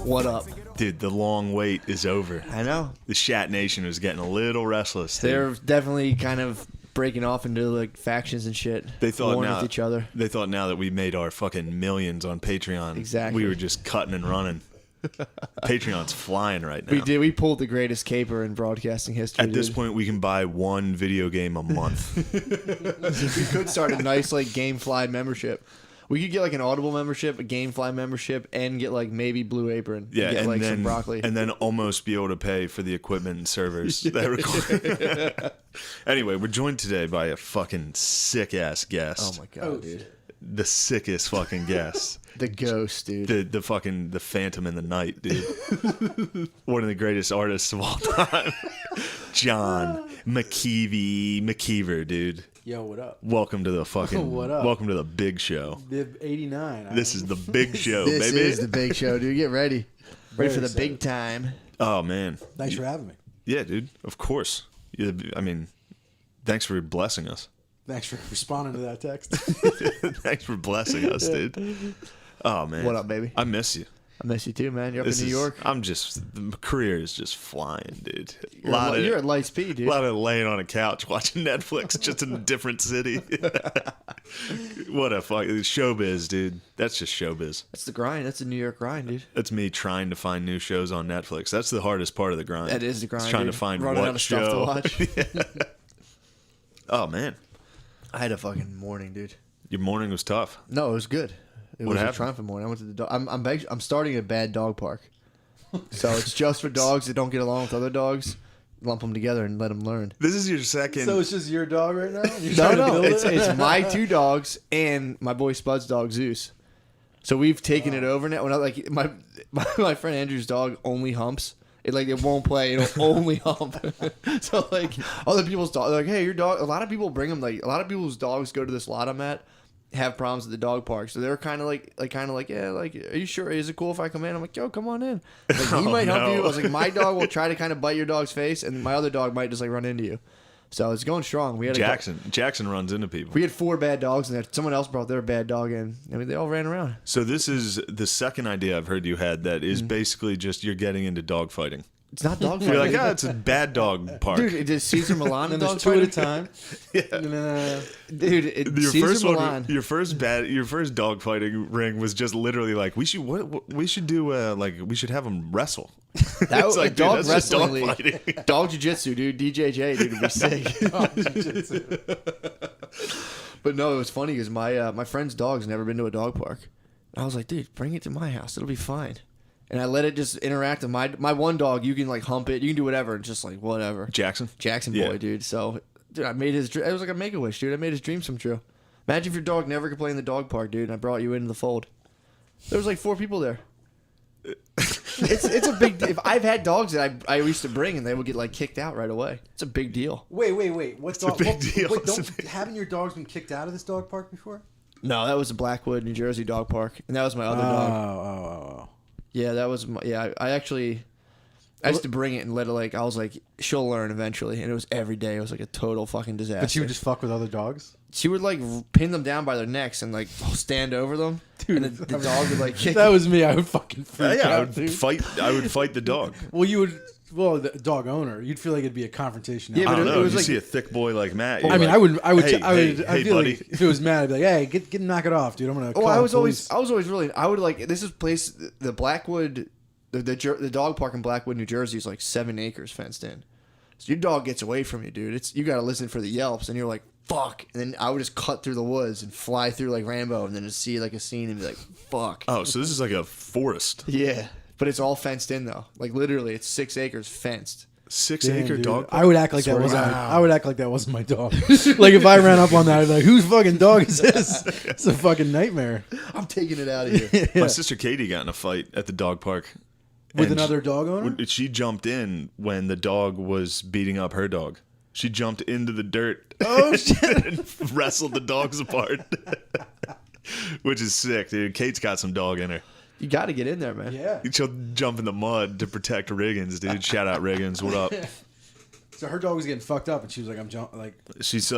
What up? Dude, the long wait is over. I know. The Shat Nation was getting a little restless. Dude. They're definitely kind of breaking off into like factions and shit. They thought warring now, with each other. They thought now that we made our fucking millions on Patreon, Exactly. we were just cutting and running. Patreon's flying right now. We did. We pulled the greatest caper in broadcasting history. At this point, we can buy one video game a month. We could start a nice like GameFly membership. We could get like an Audible membership, a GameFly membership, and get like maybe Blue Apron. Yeah, get, and like then some broccoli, and then almost be able to pay for the equipment and servers. That record. Anyway, we're joined today by a fucking sick ass guest. Oh my god, dude! The sickest fucking guest. The ghost, dude. The fucking the Phantom in the Night, dude. One of the greatest artists of all time. John McKeever, dude. Yo, what up? Welcome to the fucking What up? Welcome to the big show. The 89. This is the big show, This baby. is the big show, dude. Get ready. Ready Very for the excited. big time. Oh man. Thanks for having me. Yeah, dude. Of course. I mean, thanks for blessing us. Thanks for responding to that text. Thanks for blessing us, dude. Oh man. What up, baby? I miss you. I miss you too, man. You're up in New York. The career is just flying, dude. You're at Lightspeed, dude. A lot of laying on a couch watching Netflix just in a different city. What a fuck showbiz, dude. That's just showbiz. That's the grind. That's the New York grind, dude. That's me trying to find new shows on Netflix. That's the hardest part of the grind. That is the grind. It's trying dude. to find Running what out of show. stuff to watch. Oh man, I had a fucking morning, dude. your morning was tough. No, it was good. It What was happened? a triumphant morning. I went to the dog. I'm starting a bad dog park, so it's just for dogs that don't get along with other dogs. Lump them together and let them learn. This is your second. So it's just your dog right now? You're No, trying to no, build it's it? my two dogs and my boy Spud's dog Zeus. So we've taken it over now. When like my friend Andrew's dog only humps. It won't play. It'll only hump. So like other people's dogs, like, hey, your dog. A lot of people bring them. Like a lot of people's dogs go to this lot I'm at, have problems at the dog park. So they're kind of like yeah, like, are you sure? Is it cool if I come in? I'm like, yo, come on in. Like, he might help no. you. I was like, my dog will try to kind of bite your dog's face, and my other dog might just like run into you. So it's going strong. We had Jackson runs into people. we had 4 bad dogs in there. Someone else brought their bad dog in. I mean, they all ran around. So this is the second idea I've heard you had that is basically just you're getting into dog fighting. It's not dog You're fighting. like, it's a bad dog park. Dude, it is Caesar Milan And the there's dog 2 at a fighting? time. Yeah. Dude, Your Caesar first Milan. one, your first dog fighting ring was just literally like we should we should do we should have them wrestle. That was It's like, a dog dude, that's just wrestling dog league. fighting. Dog jiu-jitsu, dude. DJJ, dude, would be sick. But no, it was funny because my friend's dog's never been to a dog park. I was like, dude, bring it to my house. It'll be fine. And I let it just interact with my one dog. You can like hump it. You can do whatever. It's just like whatever. Jackson Jackson Yeah. boy, dude. So, dude, I made his. It was like a make-a-wish, dude. I made his dreams come true. Imagine if your dog never could play in the dog park, dude, and I brought you into the fold. There was like 4 people there. It's a big. If I've had dogs that I used to bring and they would get like kicked out right away. It's a big deal. Wait. What dog? a big deal. Wait, It's a big- haven't your dogs been kicked out of this dog park before? No, that was the Blackwood, New Jersey dog park, and that was my other dog. Oh. Yeah, that was my. Yeah, I actually. I used to bring it and let it like. I was like, she'll learn eventually, and it was every day. It was like a total fucking disaster. But you would just fuck with other dogs? She would like pin them down by their necks and like stand over them, Dude, and the dog would like kick. That was me. I would fucking freak I out, would dude. fight. I would fight the dog. Well, you would... Well, the dog owner, you'd feel like it'd be a confrontation. Yeah, I but don't it know. was You like- see a thick boy like Matt. I you're mean, like, I would, hey, I feel buddy. like if it was Matt, I'd be like, hey, get knock it off, dude. I'm gonna. Oh, call I was the police. always really. I would like this is place the Blackwood, the dog park in Blackwood, New Jersey is like 7 acres fenced in. So your dog gets away from you, dude. It's you got to listen for the yelps, and you're like fuck, and then I would just cut through the woods and fly through like Rambo, and then just see like a scene and be like fuck. Oh, so this is like a forest. Yeah, but it's all fenced in though. Like literally, it's 6 acres fenced. 6 Damn, acre dude. dog. I would act like that Swear to wasn't. God. I would act like that wasn't my dog. Like if I ran up on that, I'd be like, "Whose fucking dog is this?" It's a fucking nightmare. I'm taking it out of here. My sister Katie got in a fight at the dog park With And another dog owner. She jumped in when the dog was beating up her dog. She jumped into the dirt. Oh shit! And wrestled the dogs apart. Which is sick, dude. Kate's got some dog in her. You got to get in there, man. Yeah. She'll jump in the mud to protect Riggins, dude. Shout out Riggins. What up? So her dog was getting fucked up, and she was like, "I'm like."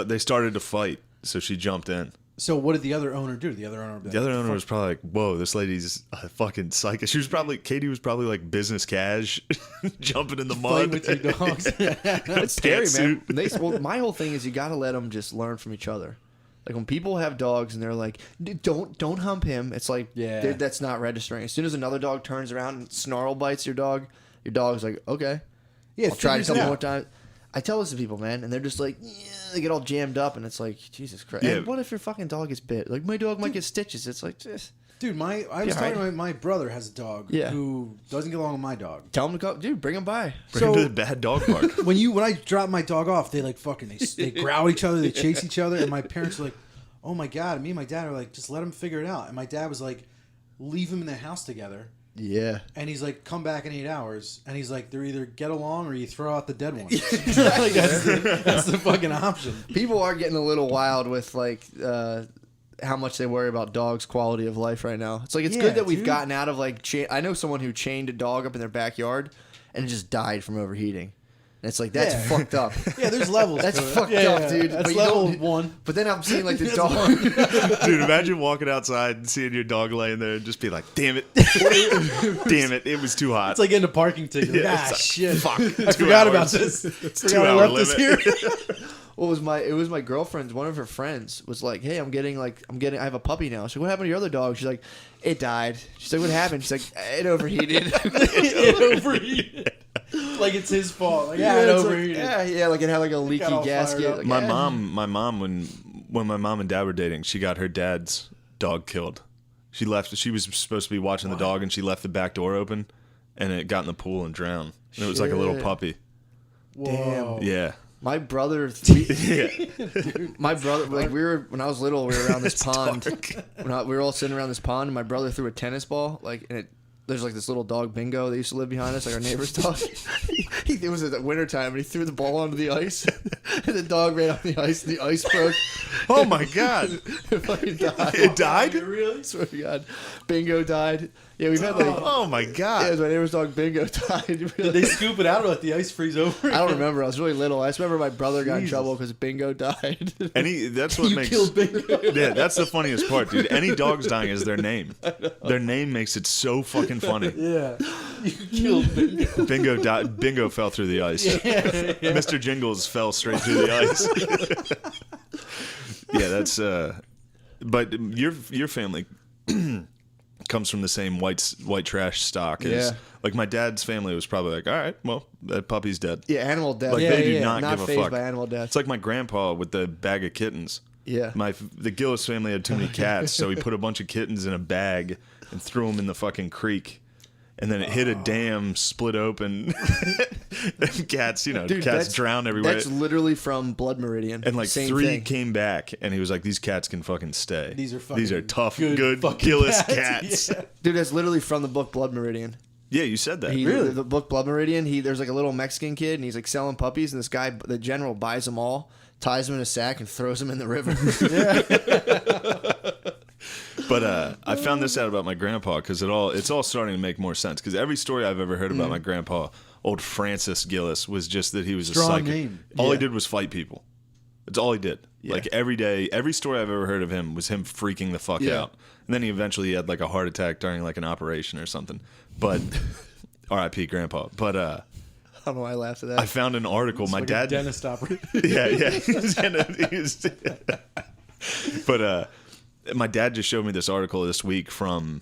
They started to fight, so she jumped in. So what did the other owner do? The other owner. The other owner was probably like, "Whoa, this lady's a fucking psycho." Katie was probably like business cash, jumping in the fight mud with your dogs. It's scary, man. Pantsuit. Well, my whole thing is you got to let them just learn from each other. Like when people have dogs and they're like, don't hump him. It's like, Yeah. that's not registering. As soon as another dog turns around and snarl bites your dog's like, okay, Yeah, I'll try it a figures couple out. more times. I tell this to people, man, and they're just like, yeah, they get all jammed up, and it's like, Jesus Christ. Yeah. And what if your fucking dog gets bit? Like my dog might get stitches. It's like, just Dude, I was talking to my brother has a dog who doesn't get along with my dog. tell him to go, dude, bring him by. Bring him to the bad dog park. When I drop my dog off, they like fucking they growl at each other, they chase each other, and my parents are like, "Oh my god!" And me and my dad are like, "Just let him figure it out." And my dad was like, "Leave him in the house together." Yeah. And he's like, "Come back in 8 hours." And he's like, "They're either get along or you throw out the dead one." Like, that's the fucking option. People are getting a little wild with like how much they worry about dogs' quality of life right now. It's like it's good that we've gotten out of like. I know someone who chained a dog up in their backyard and it just died from overheating. And it's like that's fucked up. Yeah, there's levels. That's to it. fucked up, dude. That's But you level don't- 1. But then I'm seeing like the dog. Dude, imagine walking outside and seeing your dog laying there and just be like, "Damn it, damn it, it was too hot." It's like getting a parking ticket. Like, Yeah, it's like, shit. fuck, I forgot about this. It's Forgot I 2 hour left this limit. here. It was my girlfriend's. One of her friends was like, "Hey, I have a puppy now." She's like, "What happened to your other dog?" She's like, "It died." She's like, "What happened?" She's like, "It overheated." It overheated. Like it's his fault. Like, it it's like- overheated. yeah, like it had like a leaky got all gasket. fired up. Like, My yeah. mom, when my mom and dad were dating, she got her dad's dog killed. She left. She was supposed to be watching the dog, and she left the back door open, and it got in the pool and drowned. And it was like a little Shit. puppy. Whoa. Yeah. My brother, Yeah. my brother, like when I was little, we were around this pond. We were all sitting around this pond, and my brother threw a tennis ball, like, and there's like this little dog Bingo that used to live behind us, like our neighbor's dog. It was in the wintertime, and he threw the ball onto the ice, and the dog ran on the ice, and the ice broke. Oh my god. It fucking died. It died? Really? Swear to God, Bingo died. Yeah, we've had like. Oh my Yeah, it god. was my neighbor's dog Bingo died. Did they scoop it out or let the ice freeze over? I don't remember. I was really little. I just remember my brother got in Jesus. trouble because Bingo died. That's what You makes killed Bingo. Yeah, that's the funniest part, dude. Any dog's dying is their name. Their name makes it so fucking funny. Yeah. You killed Bingo. Bingo died. Bingo fell through the ice. Mr. Jingles fell straight through the ice. Yeah, that's but your family comes from the same white trash stock as Yeah. like my dad's family was probably like, all right, well, that puppy's dead. Yeah, animal death. Like Yeah, they do yeah, not give a fazed fuck. by animal death. It's like my grandpa with the bag of kittens. Yeah. The Gillis family had too many cats, so he put a bunch of kittens in a bag and threw them in the fucking creek. And then it hit a dam, split open. And cats, Dude, cats that's- drown everywhere. That's literally from Blood Meridian. And like Same 3 thing. came back, and he was like, "These cats can fucking stay. These are these are fucking tough, good good fucking Gillis cats." cats." Yeah. Dude, that's literally from the book Blood Meridian. Yeah, you said that. The book Blood Meridian. There's like a little Mexican kid, and he's like selling puppies, and this guy, the general, buys them all, ties them in a sack, and throws them in the river. But I found this out about my grandpa because it's all starting to make more sense. Because every story I've ever heard about my grandpa, old Francis Gillis, was just that he was Strong a psychic. name. All he Yeah. did was fight people. That's all he did. Yeah. Like every day, every story I've ever heard of him was him freaking the fuck Yeah. out. And then he eventually had like a heart attack during like an operation or something. But R.I.P. Grandpa. But I don't know why I laughed at that. I found an article. My Like a dad. dentist operator. Yeah. But my dad just showed me this article this week from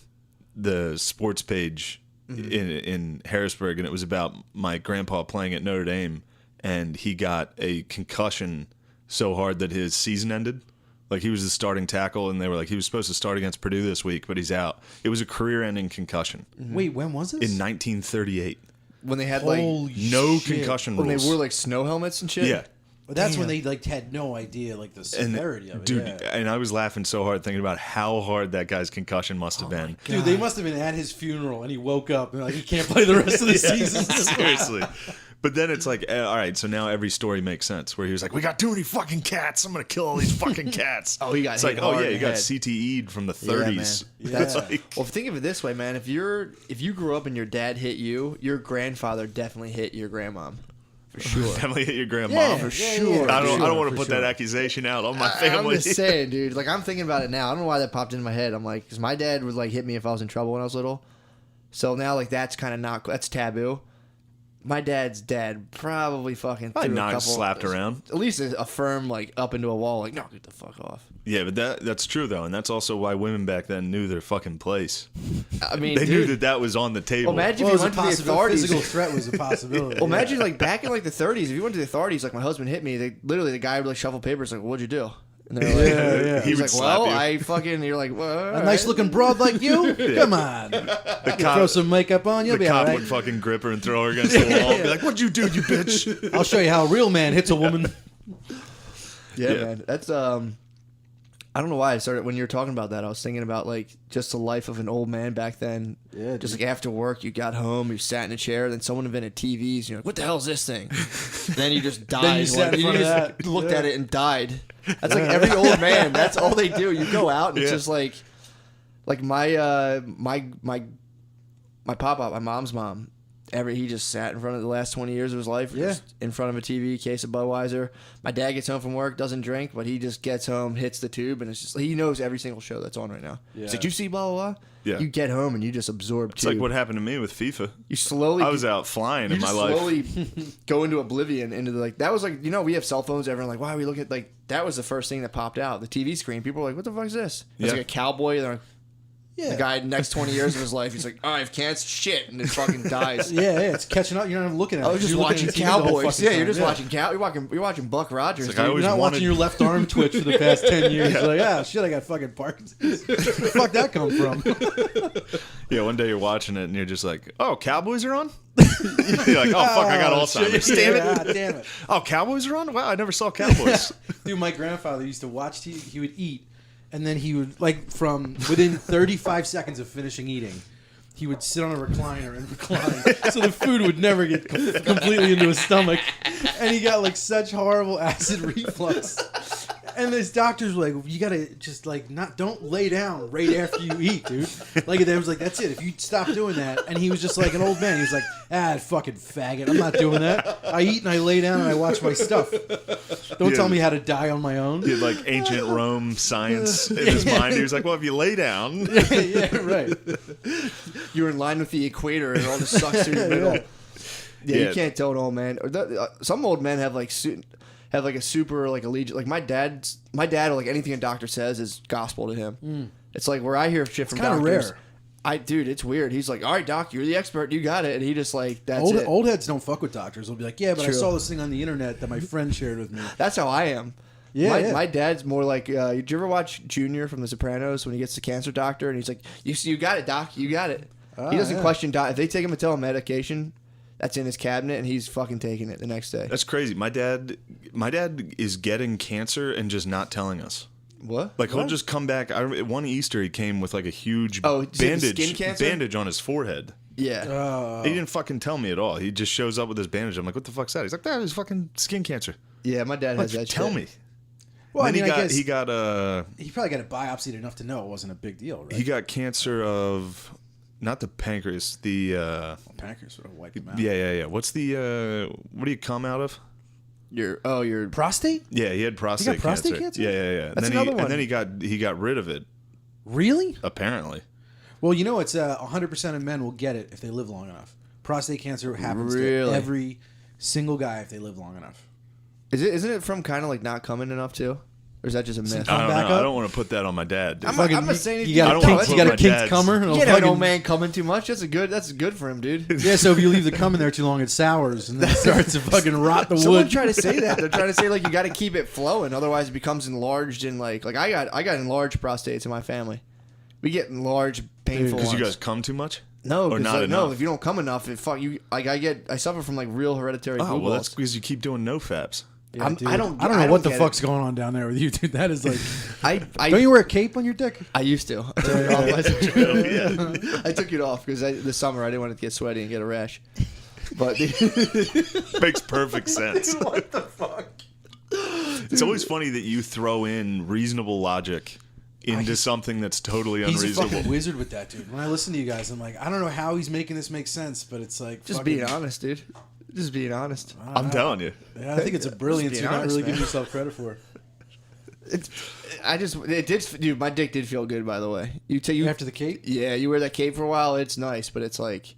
the sports page in Harrisburg, and it was about my grandpa playing at Notre Dame, and he got a concussion so hard that his season ended. Like he was the starting tackle, and they were like he was supposed to start against Purdue this week, but he's out. It was a career-ending concussion Wait, when was this? in 1938. when they had Holy No shit. concussion when rules. they wore like snow helmets and shit. yeah. Well, that's when Damn. they like had no idea like the And severity of it. dude, yeah. and I was laughing so hard thinking about how hard that guy's concussion must have been. Dude, they must have been at his funeral, and he woke up and like he can't play the rest of the season. Seriously. But then it's like, all right, so now every story makes sense. Where he was like, "We got too many fucking cats. I'm gonna kill all these fucking cats." Oh, he got It's hit like, oh hard yeah, in you the got head. CTE'd from the Yeah, 30s. man. That's Yeah. like, Well, think of it this way, man. If you grew up and your dad hit you, your grandfather definitely hit your grandmom. for sure. Definitely hit your grandma. Yeah, for yeah, sure. yeah, I don't want to for put sure. that accusation out on my I'm family. just saying, dude. Like, I'm thinking about it now. I don't know why that popped into my head. I'm like, because my dad would like hit me if I was in trouble when I was little. So now, like, that's kind of not. That's taboo. My dad's dad probably fucking Probably threw a not couple, slapped around. At least a firm like up into a wall. Like, no, get the fuck off. Yeah, but that's true though, and that's also why women back then knew their fucking place. I mean, They knew dude, that was on the table. well, imagine Well, if it you was went a to the possible authorities. physical threat was a possibility. Well, imagine like back in like the 30s, if you went to the authorities, like my husband hit me, they literally the guy would like shuffle papers, like, what'd you do? And they're like, Yeah. He he's would like, slap well, you. I fucking. You're like, well, a nice looking broad like you? Come on. The Throw cop, some makeup on, you'll the be all cop right. would fucking grip her and throw her against the wall. And be like, "What'd you do, you bitch?" I'll show you how a real man hits a woman. Yeah, Yeah. man. That's I don't know why I started when you were talking about that. I was thinking about like just the life of an old man back then. Yeah, just dude. like after work, you got home, you sat in a chair, then someone invented TVs. And you're like, "What the hell is this thing?" Then you just died. Then you sat in you front of just that. looked Yeah. at it and died. That's like every old man. That's all they do. You go out and it's Yeah. just like my pop-up, my mom's mom. He just sat in front of the last 20 years of his life, Yeah. just in front of a TV, case of Budweiser. My dad gets home from work, doesn't drink, but he just gets home, hits the tube, and it's just he knows every single show that's on right now. Yeah. He's like, "Did you see blah blah blah?" Yeah. You get home and you just absorb. It's like what happened to me with FIFA. You slowly. I was out flying You in my just life. slowly go into oblivion, into the, like that was like we have cell phones. Everyone like, why are we looking at like that was the first thing that popped out, the TV screen. People were like, what the fuck is this? It's Yeah. like a cowboy. And they're like, Yeah. the guy next 20 years of his life, he's like, oh, I have cancer, shit, and it fucking dies. Yeah, it's catching up. You're not even looking at it. I was just You're looking watching at the TV the whole Cowboys. fucking Yeah, time. you're just watching You're watching Buck Rogers. It's like dude. I always You're not wanted- watching your left arm twitch for the past 10 years. You're like, ah, shit, I got fucking Parkinson's. Where the fuck that come from? Yeah, one day you're watching it and you're just like, "Oh, Cowboys are on." You're like, "Oh fuck, I got Alzheimer's." Shit. Damn it! Ah, damn it. Oh, Cowboys are on. Wow, I never saw Cowboys. Dude, my grandfather used to watch TV. He would eat, and then he would, like, from within 35 seconds of finishing eating, he would sit on a recliner and recline, so the food would never get completely into his stomach. And he got, like, such horrible acid reflux. And his doctors were like, you gotta just, like, don't lay down right after you eat, dude. Like, they was like, that's it. If you stop doing that. And he was just like an old man. He was like, fucking faggot. I'm not doing that. I eat and I lay down and I watch my stuff. Don't Yeah. tell me how to die on my own. He had like ancient Rome science in his mind. He was like, "Well, if you lay down." Yeah, right. You're in line with the equator, and it all just sucks through your middle. Yeah, Yeah. you can't tell an old man. Some old men have like a super like allegiance. Like my dad, or like anything a doctor says is gospel to him. It's like where I hear shit from kinda doctors. rare. Dude, it's weird. He's like, all right, doc, you're the expert. You got it. And he just like, that's it. Old heads don't fuck with doctors. They'll be like, yeah, but I True. saw this thing on the internet that my friend shared with me. That's how I am. Yeah, my, yeah. my dad's more like. Did you ever watch Junior from The Sopranos when he gets the cancer doctor and he's like, "You got it, doc. You got it." He doesn't yeah. question doc. If they take him to tell him medication, that's in his cabinet and he's fucking taking it the next day. That's crazy. My dad is getting cancer and just not telling us. What? Like he'll just come back. One Easter he came with like a huge Oh, is it the skin cancer? bandage on his forehead. Yeah. He didn't fucking tell me at all. He just shows up with his bandage. I'm like, "What the fuck's that?" He's like, "That is fucking skin cancer." Yeah, my dad Like, has that tell shit. me. Well, I Then mean, I guess he got he probably got it biopsied enough to know it wasn't a big deal, right? he got cancer of not the pancreas, the Pancreas would have wiped him out. yeah. What's the what do you come out of? Your Prostate? Yeah, he had prostate prostate cancer? Yeah. That's And then another one. And then he got rid of it Really? apparently. Well, you know, it's 100% of men will get it if they live long enough. Prostate cancer happens Really? to every single guy if they live long enough. Isn't it from kind of like not coming enough too? Or is that just a myth? Come I don't back know. up? I don't want to put that on my dad. dude. I'm not saying you got I a don't kinked, wanna you got a put my kinked dad's- cummer. You It'll can't have an fucking- old man coming too much. That's good for him, dude. Yeah, so if you leave the cum in there too long, it sours and then it starts to fucking rot the Someone wood. try to say that. They're trying to say like you got to keep it flowing, otherwise it becomes enlarged and like I got enlarged prostates in my family. We get enlarged, painful. Because you ones. guys come too much? no, or 'cause, not like, enough? no. If you don't come enough, it fuck you. Like I suffer from like real hereditary. Oh, blue well, that's balls. because you keep doing no faps. Yeah, I dude. don't know what the get fuck's it. going on down there with you, dude. That is like. I Don't you wear a cape on your dick? I used to. I took it off. I took it off because this summer I didn't want it to get sweaty and get a rash. But Makes perfect sense. what the fuck? It's always funny that you throw in reasonable logic into something that's totally He's a unreasonable. fucking wizard with that, dude. When I listen to you guys, I'm like, I don't know how he's making this make sense, but it's like Just fucking- being honest, dude. Just being honest. I'm telling you. Yeah, I think it's a brilliance being you're not honest, really man. giving yourself credit for. Dude, my dick did feel good, by the way. You After the cape? Yeah, you wear that cape for a while, it's nice, but it's like,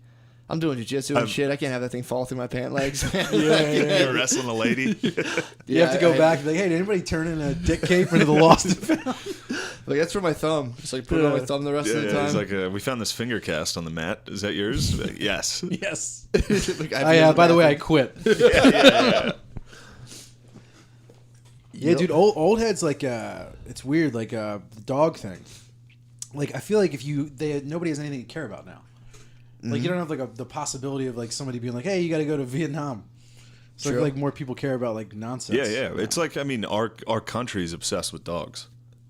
I'm doing jiu-jitsu and shit. I can't have that thing fall through my pant legs. You're wrestling a lady. You have to go back and be like, hey, did anybody turn in a dick cape into the lost and found? Like, that's for my thumb. Just like put it on my thumb the rest of the Yeah, time. it's like we found this finger cast on the mat. Is that yours? Like, yes. Yes. Like, By the way, I quit. Yeah. Yeah, dude, old heads like it's weird, like the dog thing. Like I feel like if nobody has anything to care about now. Like you don't have like the possibility of like somebody being like, hey, you got to go to Vietnam. So I feel like more people care about like nonsense. Yeah. It's like, I mean, our country is obsessed with dogs.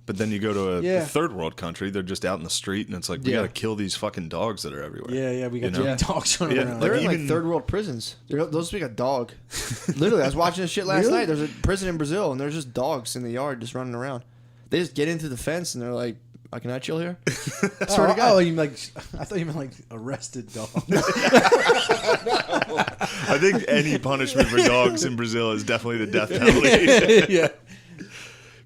But then you go to a third world country, they're just out in the street, and it's like, we got to kill these fucking dogs that are everywhere. Yeah, we got dogs running around. They're in even- like third world prisons. Those speak a dog. Literally, I was watching this shit last night. There's a prison in Brazil, and there's just dogs in the yard just running around. They just get into the fence, and they're like, can I chill here? I swear to God. Oh, you like? I thought you meant like arrested dog. I think any punishment for dogs in Brazil is definitely the death penalty. Yeah.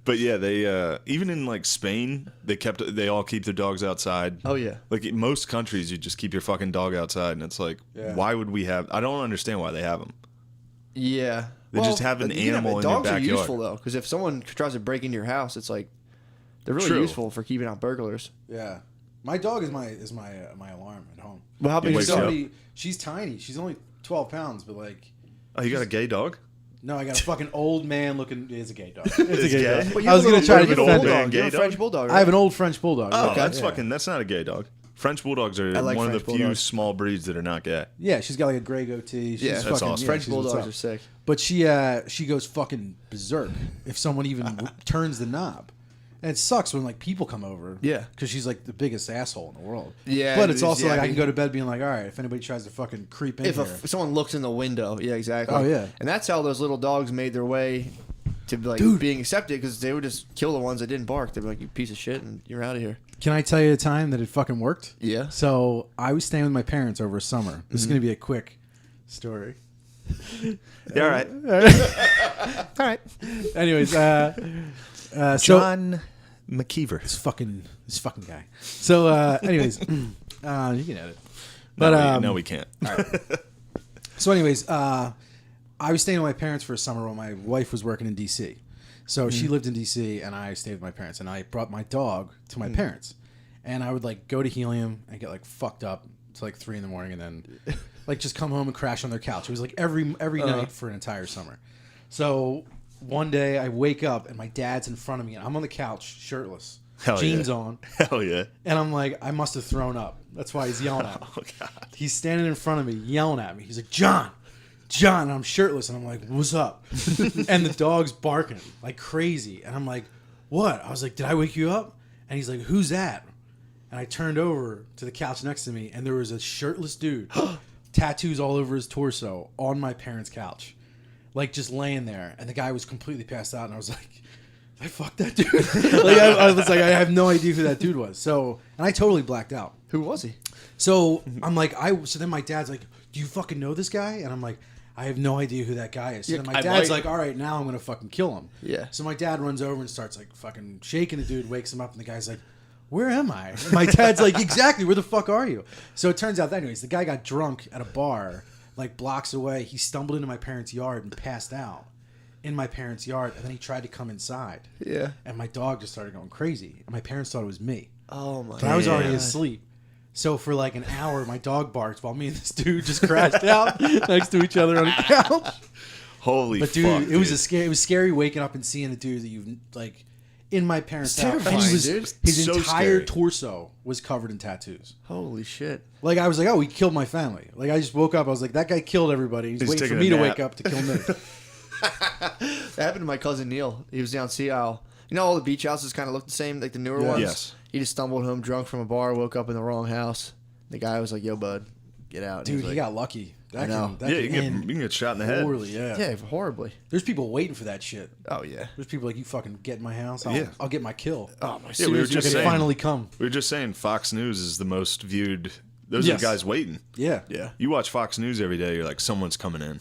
But yeah, they even in like Spain, they all keep their dogs outside. Oh yeah. Like in most countries, you just keep your fucking dog outside, and it's like, why would we have? I don't understand why they have them. Yeah. They just have an animal in their dogs backyard. are useful though, because if someone tries to break into your house, it's like they're really True. useful for keeping out burglars. Yeah. My dog is my alarm at home. Well, how big wakes is you your up. dog? She's tiny. She's only 12 pounds, but like. Oh, you got a gay dog? No, I got a fucking old man looking. It's a gay dog. It's It's a gay gay? dog. Well, you I was have a gonna try to little get defend bulldog. it. You Gay have a French dog? bulldog. I Right? have an old French bulldog. Oh, yeah. that's Yeah. that's not a gay dog. French bulldogs are I like one of the French few bulldogs. small breeds that are not gay. Yeah, she's got like a gray goatee. She's Yeah, that's fucking, awesome. French she's what's bulldogs up. are sick. But she goes fucking berserk if someone even turns the knob. And it sucks when like people come over. Yeah. Because she's like the biggest asshole in the world. Yeah, But it's it is, also yeah, like I I can mean- go to bed being like, all right, if anybody tries to fucking creep in If here. someone looks in the window, yeah, exactly. Oh, yeah. And that's how those little dogs made their way to like being accepted, because they would just kill the ones that didn't bark. They'd be like, "You piece of shit," and you're out of here. Can I tell you a time that it fucking worked? Yeah. So I was staying with my parents over summer. This is going to be a quick story. Yeah, all right. All right. Anyways, so John McKeever. this fucking guy. So, anyways, you can edit. But No, we can't. so, anyways, I was staying with my parents for a summer while my wife was working in DC. So she lived in DC, and I stayed with my parents, and I brought my dog to my parents, and I would like go to Helium and get like fucked up to like 3 a.m, and then like just come home and crash on their couch. It was like every night for an entire summer. So one day I wake up and my dad's in front of me, and I'm on the couch shirtless, Hell jeans yeah. on, Hell yeah. and I'm like, I must have thrown up. That's why he's yelling at me. Oh, God. He's standing in front of me, yelling at me. He's like, John, and I'm shirtless, and I'm like, what's up? And the dog's barking like crazy, and I'm like, what? I was like, did I wake you up? And he's like, who's that? And I turned over to the couch next to me, and there was a shirtless dude, tattoos all over his torso, on my parents' couch, like just laying there. And the guy was completely passed out, and I was like, I fucked that dude. Like I was like, I have no idea who that dude was. So, and I totally blacked out. Who was he? So I'm like, so then my dad's like, do you fucking know this guy? And I'm like, I have no idea who that guy is. So Yeah, then my I dad's might. like, all right, now I'm going to fucking kill him. Yeah. So my dad runs over and starts like fucking shaking the dude, wakes him up, and the guy's like, where am I? And my dad's like, exactly, where the fuck are you? So it turns out that anyways, the guy got drunk at a bar like blocks away. He stumbled into my parents' yard and passed out in my parents' yard, and then he tried to come inside. Yeah. And my dog just started going crazy. And my parents thought it was me. Oh my. But I was already God. asleep. So for like an hour, my dog barked while me and this dude just crashed out next to each other on the couch. Holy But dude, fuck, it was it was scary waking up and seeing the dude that you've like in my parents' It's house. And terrifying, he was, dude. his So entire scary. torso was covered in tattoos. Holy shit. Like I was like, oh, he killed my family. Like I just woke up, I was like, that guy killed everybody. He's waiting for taking me a to nap. wake up to kill me. That happened to my cousin Neil. He was down Sea Isle. You know, all the beach houses kind of look the same, like the newer Yeah. ones. Yes. He just stumbled home drunk from a bar, woke up in the wrong house. The guy was like, "Yo, bud, get out." And Dude, was he like, got lucky. That I know. Can, that Yeah, can you can, end get, you can get shot in the head. poorly, yeah. "Yeah, horribly." There's people waiting for that shit. Oh yeah. There's people like, you fucking get in my house, Yeah. I'll get my kill. Oh my. Yeah, we were seriously. just I can saying. finally come. We were just saying Fox News is the most viewed. Those are Yes. the guys waiting. Yeah. Yeah. You watch Fox News every day, you're like, someone's coming in.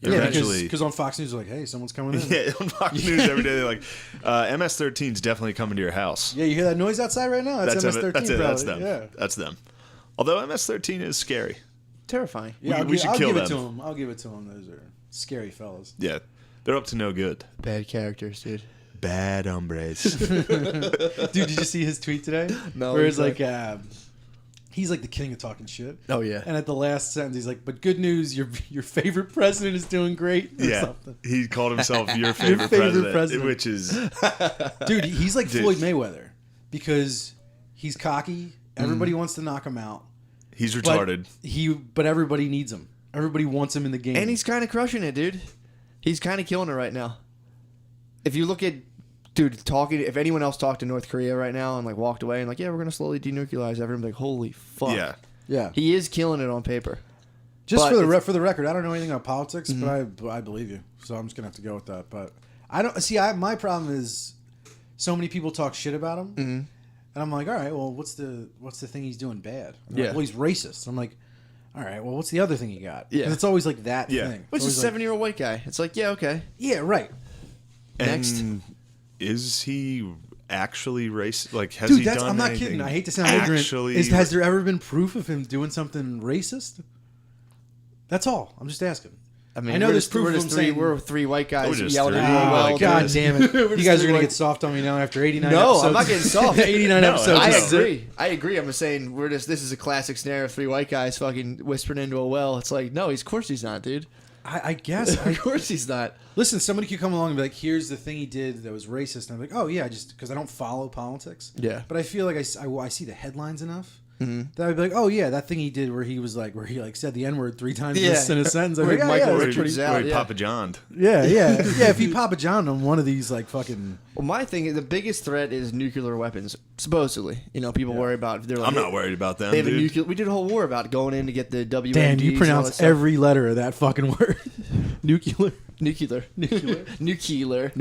eventually. Because on Fox News, they're like, hey, someone's coming in. Yeah, on Fox News every day, they're like, MS-13 is definitely coming to your house. Yeah, you hear that noise outside right now? That's MS-13. That's it. Probably. That's them. Yeah. That's them. Although MS-13 is scary. Terrifying. Yeah, we should I'll give give it them. to them. I'll give it to them. Those are scary fellas. Yeah, they're up to no good. Bad characters, dude. Bad hombres. Dude, did you see his tweet today? No. Where it's like, he's like the king of talking shit. Oh yeah. And at the last sentence, he's like, "But good news, your favorite president is doing great." Or Yeah, something. he called himself your favorite, president, which is Dude, he's like Dude. Floyd Mayweather because he's cocky. Everybody wants to knock him out. he's But retarded. but everybody needs him. Everybody wants him in the game. And he's kind of crushing it, dude. He's kind of killing it right now. If you look at, dude, if anyone else talked to North Korea right now and like walked away and like, yeah, we're gonna slowly denuclearize, everyone's like, holy fuck. Yeah, yeah. He is killing it on paper. Just But for the record, I don't know anything about politics, but I believe you. So I'm just gonna have to go with that. But I don't see. My problem is so many people talk shit about him, and I'm like, all right, well, what's the thing he's doing bad? I'm like, Yeah. well, he's racist. I'm like, all right, well, what's the other thing he got? Yeah. 'Cause it's always like that Yeah. thing. Which It's is always a 7-year-old white guy. It's like, yeah, okay. yeah, right. Next. And is he actually racist? Like, has Dude, he done I'm not anything kidding. I hate to sound ignorant. actually Has there ever been proof of him doing something racist? That's all. I'm just asking. I mean, I know we're there's just, proof we're of just him three. saying- We're three white guys We're just yelling three. at you. Oh, Well, my God dude. damn it! We're You just guys are three gonna white- get soft on me now after 89 No, episodes. I'm not getting soft. 89 No, episodes. I No. agree. I agree. I'm just saying this is a classic scenario of three white guys fucking whispering into a well. It's like, no, of course he's not, dude. I guess. Of course he's not. Listen, somebody could come along and be like, "Here's the thing he did that was racist," and I'm like, "Oh yeah," just because I don't follow politics. Yeah. But I feel like I see the headlines enough that I'd be like, "Oh yeah, that thing he did where he said the N-word 3 times Yeah. in a sentence." I'm Where like, "Oh, Michael yeah, Where that's he, pretty- out, where he yeah. Papa John'd. yeah. If you Papa John on one of these, like fucking, Well, my thing is the biggest threat is nuclear weapons. Supposedly, people worry about. They're like, I'm not worried about them, They have a dude. nuclear. We did a whole war about going in to get the WMDs. damn, you and all pronounce that stuff. every letter of that fucking word. Nuclear. nuclear. Nuclear.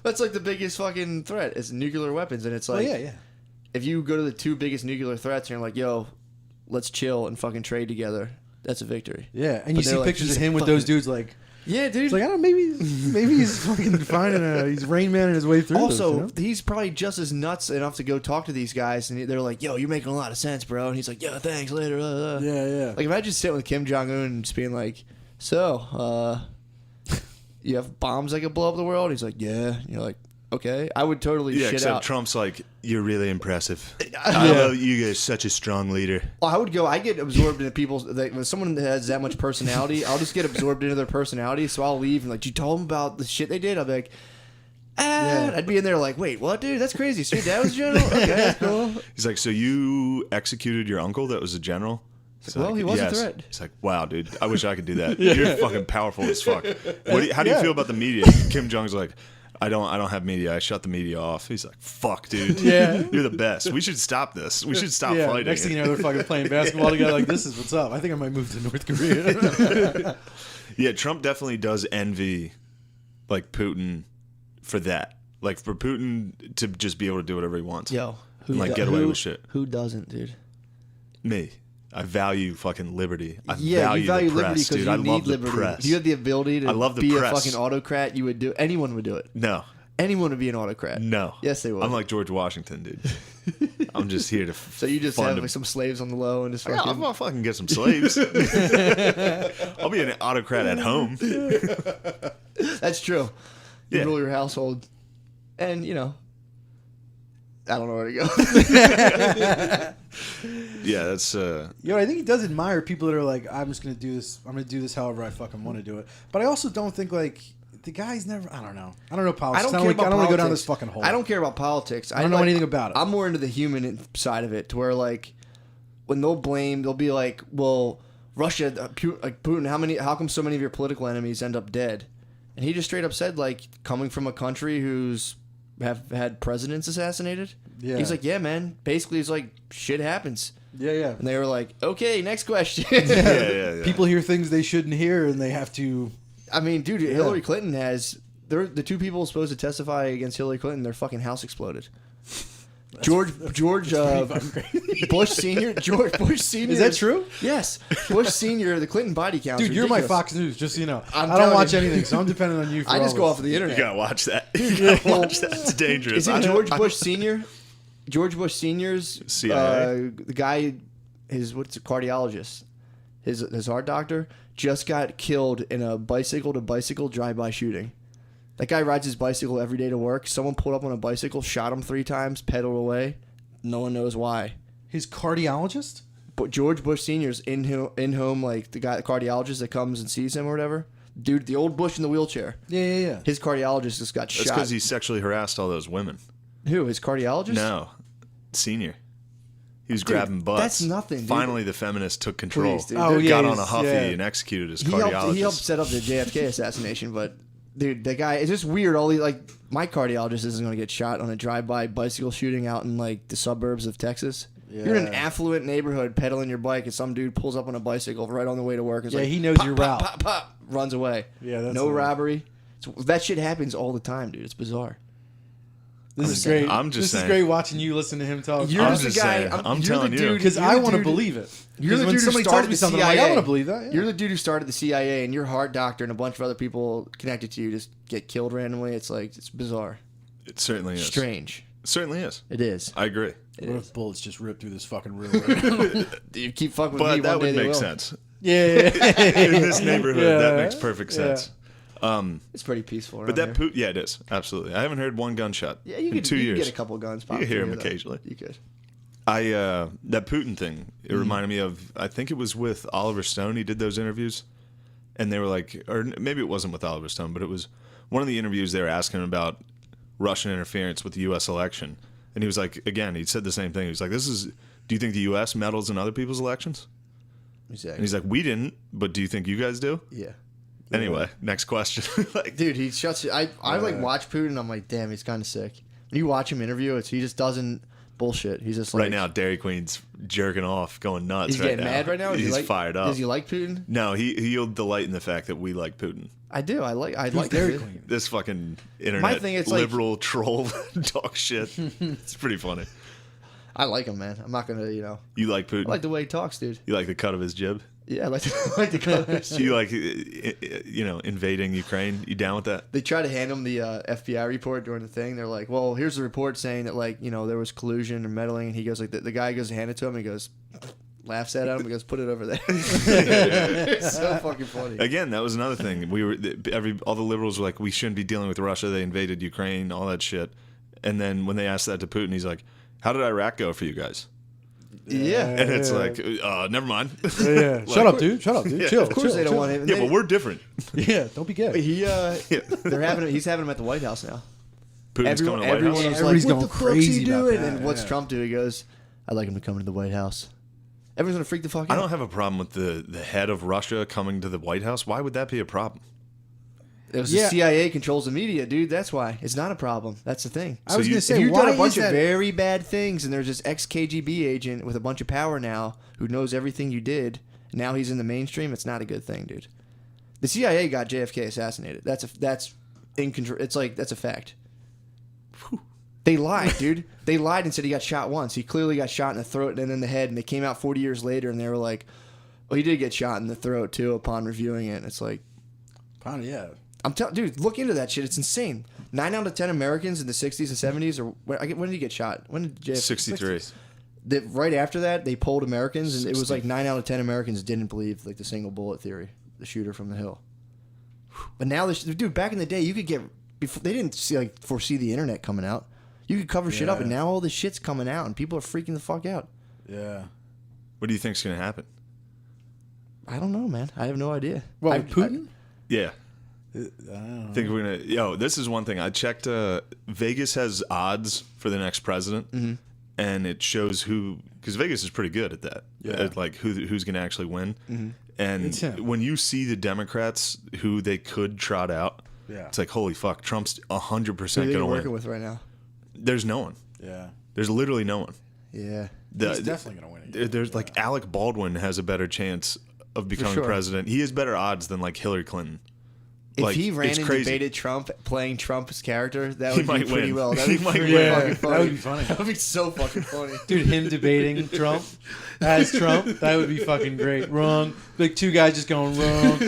That's like the biggest fucking threat is nuclear weapons, and it's Oh like, yeah. if you go to the two biggest nuclear threats and you're like, yo, let's chill and fucking trade together, that's a victory. Yeah, and But you see they're like, pictures he's of him with fucking- those dudes like, Yeah, dude. it's like I don't know, maybe he's fucking finding he's Rain Man his way through. Also, this, he's probably just as nuts enough to go talk to these guys, and they're like, "Yo, you're making a lot of sense, bro." And he's like, "Yeah, thanks, later." Yeah. Like, imagine sitting with Kim Jong Un and just being like, "So, you have bombs that could blow up the world?" He's like, "Yeah." And you're like, "Okay." I would totally Yeah, shit except out. Trump's like, you're really impressive. I know you guys such a strong leader. Well, I get absorbed into people's. Like, when someone has that much personality, I'll just get absorbed into their personality. So I'll leave and like, you told them about the shit they did. I'll be like, Yeah. I'd be in there like, wait, what, dude? That's crazy. So your dad was a general? Okay, that's cool. He's like, so you executed your uncle that was a general? He's Well, he was a "Yes." threat. He's like, wow, dude, I wish I could do that. You're fucking powerful as fuck. How do you Yeah. feel about the media? Kim Jong's like, I don't have media. I shut the media off. He's like, fuck, dude. Yeah. You're the best. We should stop this. We should stop fighting. Next thing you know, they're fucking playing basketball together. Like, this is what's up. I think I might move to North Korea. Yeah, Trump definitely does envy, like, Putin for that. Like, for Putin to just be able to do whatever he wants. Yo, And, like, get away with shit. Who doesn't, dude? Me. I value fucking liberty. I Yeah, value you value the liberty press, because dude. you I need love the liberty. press. If you had the ability to I love the be press. a fucking autocrat, you would do. Anyone would do it. No. Anyone would be an autocrat. No. Yes, they would. I'm like George Washington, dude. I'm just here to So you just have like some slaves on the low and just Yeah, fucking. I'll fucking get some slaves. I'll be an autocrat at home. That's true. You Yeah. rule your household, and I don't know where to go. Yeah, that's I think he does admire people that are like, I'm just gonna do this. I'm gonna do this however I fucking want to do it. But I also don't think like the guy's never. I don't know. I don't know politics. I don't care about I don't want to go down politics. this fucking hole. I don't care about politics. I don't know anything about it. I'm more into the human side of it, to where like when they'll be like, well, Russia, Putin, how come so many of your political enemies end up dead? And he just straight up said, like, coming from a country who's have had presidents assassinated. Yeah. He's like, yeah, man. Basically, he's like, shit happens. Yeah. And they were like, okay, next question. yeah. People hear things they shouldn't hear, and they have to. I mean, dude, Hillary Clinton has. The two people supposed to testify against Hillary Clinton, their fucking house exploded. George Bush Senior. George Bush Senior. Is that true? Yes, Bush Senior. The Clinton body count. Dude, you're my ridiculous. Fox News, just so you know. I I'm don't telling watch you. anything, so I'm dependent on you for I all just go this. off of the You internet. gotta watch that. You gotta watch that. It's dangerous. Isn't George Bush Senior? George Bush Senior's CIA? the guy, what's a cardiologist, his heart doctor just got killed in a bicycle to bicycle drive-by shooting. That guy rides his bicycle every day to work. Someone pulled up on a bicycle, shot him 3 times, pedaled away. No one knows why. His cardiologist? But George Bush Senior's in home, like the cardiologist that comes and sees him or whatever. Dude, the old Bush in the wheelchair. Yeah. His cardiologist just got That's shot. because he sexually harassed all those women. Who? His cardiologist? No, Senior. He was grabbing butts. that's nothing, dude. Finally, the feminists took control. Please, dude. Oh, yeah, got on he's- a Huffy yeah. and executed his He cardiologist. helped set up the JFK assassination, but dude, that guy, it's just weird. My cardiologist isn't going to get shot on a drive-by bicycle shooting out in like the suburbs of Texas. You're in an Yeah. affluent neighborhood pedaling your bike, and some dude pulls up on a bicycle right on the way to work. It's Yeah, like, he knows pop, your pop, route. Pop, pop, runs away. Yeah, that's no a- robbery. That shit happens all the time, dude. It's bizarre. This is great. I'm just This saying. is great watching you listen to him talk. You're I'm just the just guy. saying. I'm you're telling the you. dude- Because you're I the want to dude- believe it. You're the when dude who somebody started tells me the something, I'm like, I CIA. want to believe that. Yeah. You're the dude who started the CIA, and your heart doctor and a bunch of other people connected to you just get killed randomly. It's like, it's bizarre. It certainly is. Strange. It certainly is. It is. I agree. What if bullets just rip through this fucking room? Right? You keep fucking with me, But that one day would they make will. sense. yeah. In this neighborhood, that Yeah. makes perfect sense. It's pretty peaceful. But around that here. yeah, it is. Absolutely. I haven't heard one gunshot Yeah, you in could 2 you years. could get a couple guns. You could hear popped them here, though. occasionally. You could. That Putin thing, it reminded me of, I think it was with Oliver Stone. He did those interviews. And they were like, or maybe it wasn't with Oliver Stone, but it was one of the interviews they were asking him about Russian interference with the U.S. election. And he was like, again, he said the same thing. He was like, do you think the U.S. meddles in other people's elections? Exactly. And he's like, we didn't, but do you think you guys do? Yeah. Anyway, next question. Like, Dude, he shuts it. I like watch Putin. I'm like, damn, he's kind of sick. When you watch him interview, he just doesn't bullshit. He's just like right now, Dairy Queen's jerking off, going nuts. He's right getting now. mad right now. He's fired up. Does he like Putin? No, he'll delight in the fact that we like Putin. I do. I like Dairy Putin. Queen? This fucking internet My thing, it's like- liberal troll talk shit. It's pretty funny. I like him, man. I'm not gonna, You like Putin? I like the way he talks, dude. You like the cut of his jib? Yeah, I like the colors. You like, invading Ukraine? You down with that? They try to hand him the FBI report during the thing. They're like, well, here's the report saying that, like, there was collusion or meddling. And he goes, like, the guy goes to hand it to him. He goes, laughs at him. He goes, put it over there. It's so fucking funny. Again, that was another thing. All the liberals were like, we shouldn't be dealing with Russia. They invaded Ukraine, all that shit. And then when they asked that to Putin, he's like, how did Iraq go for you guys? Yeah. And it's Yeah. like, never mind. Yeah. Shut up, dude. Shut up, dude. Yeah, Chill. Of course chill, they don't chill. want him. Yeah, but we're different. Yeah, don't be gay. He's having him at the White House now. Putin's coming to the White Everyone House. was Everybody's like, going what the fuck's crazy he about doing? that, And what's yeah. Trump do? He goes, I'd like him to come to the White House. Everyone's going to freak the fuck I out. don't have a problem with the head of Russia coming to the White House. Why would that be a problem? It was Yeah. the CIA controls the media, dude. That's why. It's not a problem. That's the thing. I was you- gonna If say, you've why done a bunch is of that? very bad things, and there's this ex-KGB agent with a bunch of power now who knows everything you did, now he's in the mainstream, it's not a good thing, dude. The CIA got JFK assassinated. That's in control. It's like, that's a fact. They lied, dude. They lied and said he got shot once. He clearly got shot in the throat and in the head, and they came out 40 years later, and they were like, well, he did get shot in the throat, too, upon reviewing it. And it's like, Yeah. I'm telling, dude, look into that shit. It's insane. 9 out of 10 Americans in the 60s and 70s, or when did he get shot? When did JFK? 63. Right after that, they polled Americans, and it was like 9 out of 10 Americans didn't believe like the single bullet theory, the shooter from the hill. But now, dude, back in the day, you could get before they didn't foresee the internet coming out. You could cover shit up, and now all this shit's coming out, and people are freaking the fuck out. Yeah. What do you think's going to happen? I don't know, man. I have no idea. Well, Putin? Yeah. I don't know. Think we're gonna. This is one thing I checked. Vegas has odds for the next president, and it shows who, because Vegas is pretty good at that. Yeah. At like who's gonna actually win. And It's him. when you see the Democrats who they could trot out, Yeah. it's like, holy fuck, Trump's 100% Who are gonna you win. working with right now? There's no one. Yeah. There's literally no one. Yeah. He's definitely going to win. There's like Alec Baldwin has a better chance of becoming sure. president. He has better odds than like Hillary Clinton. If he ran it's and crazy. debated Trump playing Trump's character, that He would be might pretty win. well. That He would be might pretty win. fucking funny. That would be funny. That would be so fucking funny. Dude, him debating Trump as Trump, that would be fucking great. Wrong. Like two guys just going wrong.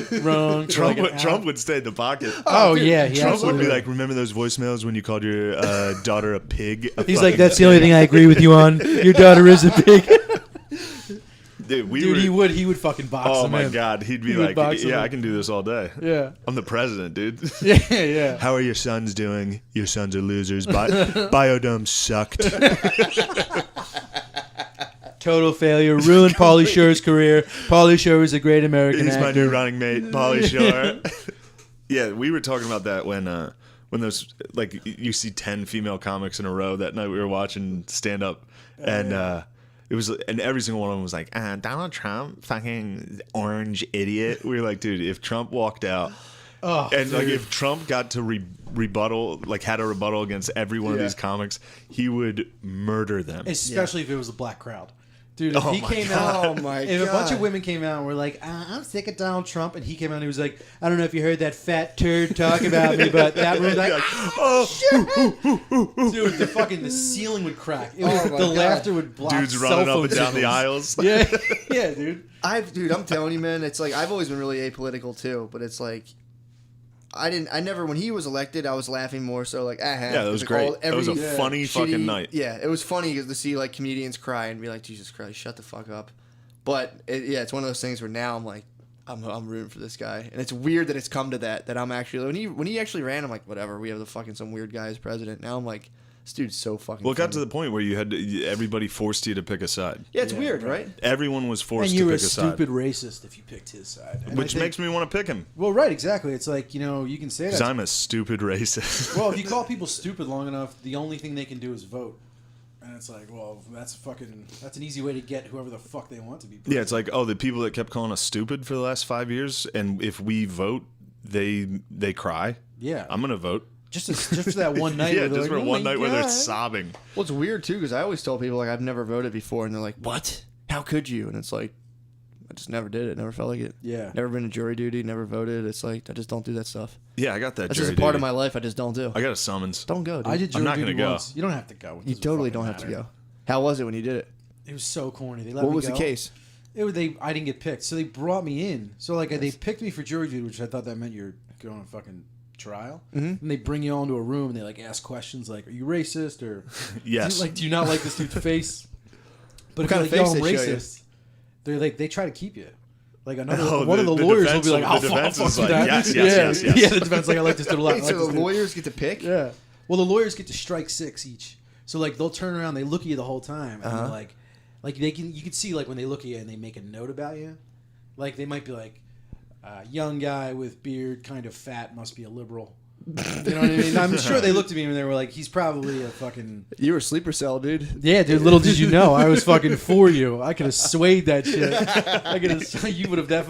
for like an hour. Trump would stay in the pocket. Oh, dude, yeah. He Trump would absolutely be like, remember those voicemails when you called your daughter a pig? He's like, that's the only thing I agree with you on. Your daughter is a pig. Dude, He would fucking box Oh him my in. God, he'd be He would like, box him yeah, in. I can do this all day. Yeah. I'm the president, dude. Yeah. How are your sons doing? Your sons are losers. Biodome sucked. Total failure. Ruined Pauly Shore's career. Pauly Shore is a great American He's actor. my new running mate, Pauly Shore. Yeah, we were talking about that when those, like, you see 10 female comics in a row that night we were watching stand up, and it was, and every single one of them was like, Donald Trump, fucking orange idiot. We were like, dude, if Trump walked out, and like if Trump got to rebuttal, like had a rebuttal against every one of these comics, he would murder them. Especially if it was a black crowd. Dude, if Oh he my came God. out, Oh my if a bunch of God. women came out and were like, I'm sick of Donald Trump, and he came out and he was like, I don't know if you heard that fat turd talk about me, but that room, like, dude, the ceiling would crack. It was, Oh my the God. laughter would block Dudes cell running up phone and down the signals. aisles. Yeah, dude. Dude, I'm telling you, man, it's like I've always been really apolitical too, but it's like I never when he was elected, I was laughing more so like Yeah, that was great. That was a funny fucking night. Yeah, it was funny to see like comedians cry and be like, Jesus Christ, shut the fuck up. But it's one of those things where now I'm like, I'm rooting for this guy, and it's weird that it's come to that I'm actually when he actually ran, I'm like, whatever, we have the fucking some weird guy as president. Now I'm like, this dude's so fucking. Well, it got funny. to the point where you had to, everybody forced you to pick a side. Yeah, it's weird, right? Everyone was forced And to you were a pick a side, stupid racist if you picked his side. And which I think- makes me want to pick him Well, right, exactly. It's like, you can say because that. I'm a stupid racist. Well, if you call people stupid long enough, the only thing they can do is vote. And it's like, well, that's an easy way to get whoever the fuck they want to be. Yeah, it's like, oh, the people that kept calling us stupid for the last 5 years, and if we vote, they cry. Yeah. I'm gonna vote. Just for that one night. Yeah, where they're just like, for "Oh one my night where they're God." sobbing. Well, it's weird too because I always tell people like I've never voted before, and they're like, "What? How could you?" And it's like, I just never did it. Never felt like it. Yeah. Never been to jury duty. Never voted. It's like I just don't do that stuff. Yeah, I got that. That's jury just a part duty. of my life. I just don't do. I got a summons. Don't go, dude. I did I'm jury not duty gonna go. once. You don't have to go. It You doesn't totally fucking don't have to matter. go. How was it when you did it? It was so corny. They let What me was go. the case? I didn't get picked, so they brought me in. So like they picked me for jury duty, which I thought that meant you're going on fucking trial. Mm-hmm. And they bring you all into a room and they like ask questions like, "Are you racist?" or Yes. do you not like this dude's face?" But if kind you're of like, "Yo, I'm face they show you? racist," they're like they try to keep you. Like another Oh, one of the the lawyers defense will be like, the "I'll defense fuck is with like, that." yes. Yeah, the defense like I like this dude a lot. I Wait, like so this the dude. lawyers get to pick? Yeah. Well, the lawyers get to strike 6 each. So like they'll turn around, they look at you the whole time, and they're like you can see like when they look at you and they make a note about you, like they might be like, young guy with beard, kind of fat, must be a liberal. You know what I mean? I'm sure they looked at me and they were like, he's probably a fucking. You were a sleeper cell, dude. Yeah, dude. Little did you know, I was fucking for you. I could have swayed that shit. I could have. You would have that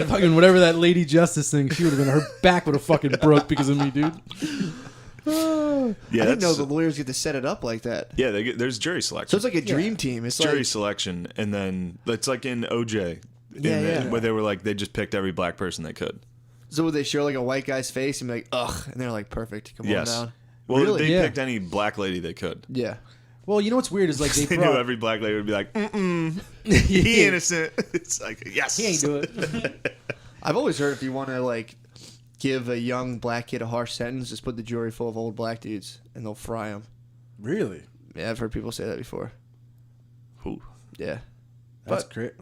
fucking whatever that lady justice thing. She would have been. Her back would have fucking broke because of me, dude. Yeah, I didn't know that's- the lawyers get to set it up like that. Yeah, there's jury So selection. it's like a dream team. It's Jury like selection, and then it's like in OJ, Yeah. where they were like they just picked every black person they could. so would they show like a white guy's face and be like, ugh, and they're like, perfect, come Yes. on down. Well, Really? they Yeah. picked any black lady they could. Yeah. Well, you know what's weird is like They knew every black lady would be like, he innocent. It's like, yes. He ain't do it. I've always heard if you want to like give a young black kid a harsh sentence, just put the jury full of old black dudes and they'll fry them. Really? Yeah, I've heard people say that before. Ooh. Yeah. That's But- great.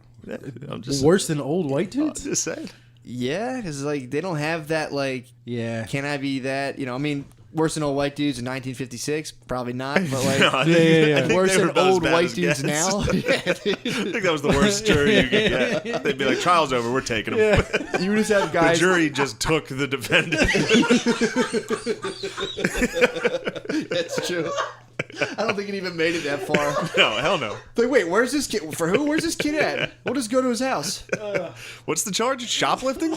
I'm just, Worse than old white I'm dudes? just saying. Yeah, because like they don't have that like, Yeah. can I be that? You know, I mean, worse than old white dudes in 1956, probably not. But like, No, I think- I think worse they were than about as old bad white as dudes gets. now. I think that was the worst jury you could get. They'd be like, trial's over, we're taking him. You just have The guys. jury just took the defendant. That's true. I don't think it even made it that far. No, hell no. Like, wait, where's this kid? For who? Where's this kid at? We'll just go to his house. What's the charge? Shoplifting?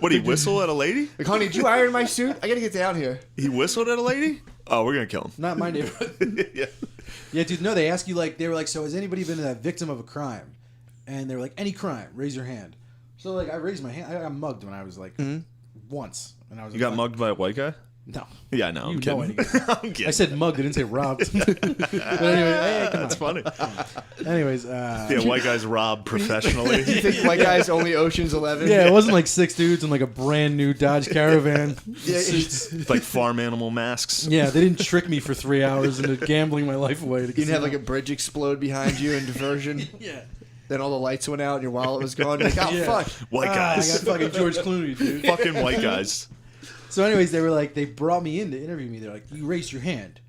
What, he whistle at a lady? Like, honey, did you iron my suit? I gotta get down here. He whistled at a lady? Oh, we're gonna kill him. Not my neighborhood. Yeah. Yeah, dude, no, they ask you, like, they were like, so has anybody been a victim of a crime? And they were like, any crime, raise your hand. So, like, I raised my hand. I got mugged when I was, like, once, and I was. You got mugged by a white guy? No. Yeah, no, I'm You kidding. know anything. I'm kidding. I said mugged. I didn't say robbed. But anyway, hey, come on. That's funny. Anyways, Yeah, white guys rob professionally. You think white guys only Ocean's 11? yeah, it wasn't like 6 dudes in like a brand new Dodge Caravan. Yeah, It's like farm animal masks. Yeah, they didn't trick me for 3 hours into gambling my life away. you didn't have like a bridge explode behind you in diversion. yeah. Then all the lights went out and your wallet was gone. You're like, oh, Yeah. fuck. White I guys. got fucking George Clooney, dude. Fucking white guys. So, anyways, they brought me in to interview me. They're like, "You raised your hand,"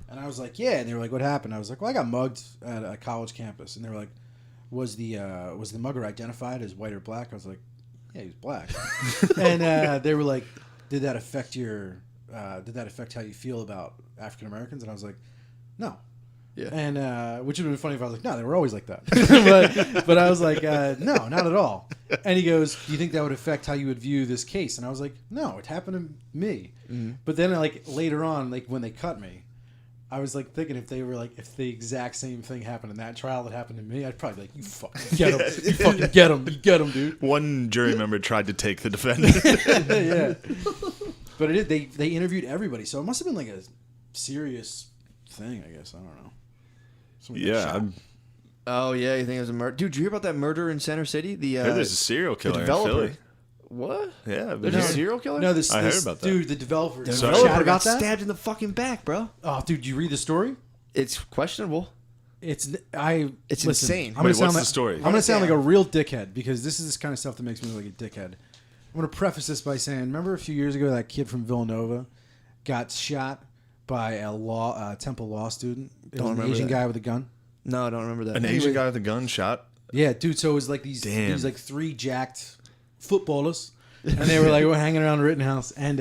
and I was like, "Yeah." And they were like, "What happened?" I was like, "Well, I got mugged at a college campus." And they were like, "Was the mugger identified as white or black?" I was like, "Yeah, he was black." And they were like, "Did that affect how you feel about African Americans?" And I was like, "No." Yeah. And which would have been funny if I was like, "No, they were always like that." but I was like, "No, not at all." And he goes, "Do you think that would affect how you would view this case?" And I was like, "No, it happened to me." Mm-hmm. But then, like later on, like when they cut me, I was like thinking if the exact same thing happened in that trial that happened to me, I'd probably be like, "You fucking get him, you fucking get him, you get him, dude." One jury member tried to take the defendant. Yeah. But they interviewed everybody, so it must have been like a serious thing, I guess. I don't know. Someone got Yeah. shot. Oh, yeah, you think it was a murder? Dude, did you hear about that murder in Center City? There's a serial the killer in developer. Philly. What? Yeah, but There's a serial killer? No, I heard about that. dude, the developer. The Did you Sorry. chat developer got about that? stabbed in the fucking back, bro. Oh, dude, you read the story? It's questionable. It's It's insane. I'm Wait, gonna sound what's like, the story? I'm gonna sound like Yeah. a real dickhead because this is this kind of stuff that makes me look like a dickhead. I'm gonna preface this by saying, remember a few years ago that kid from Villanova got shot by a Temple law student? It Don't was an remember Asian that. guy with a gun. No, I don't remember that. An Asian guy with a gun shot. Yeah, dude. So it was like these Damn. like 3 jacked footballers, and they were like hanging around Rittenhouse, and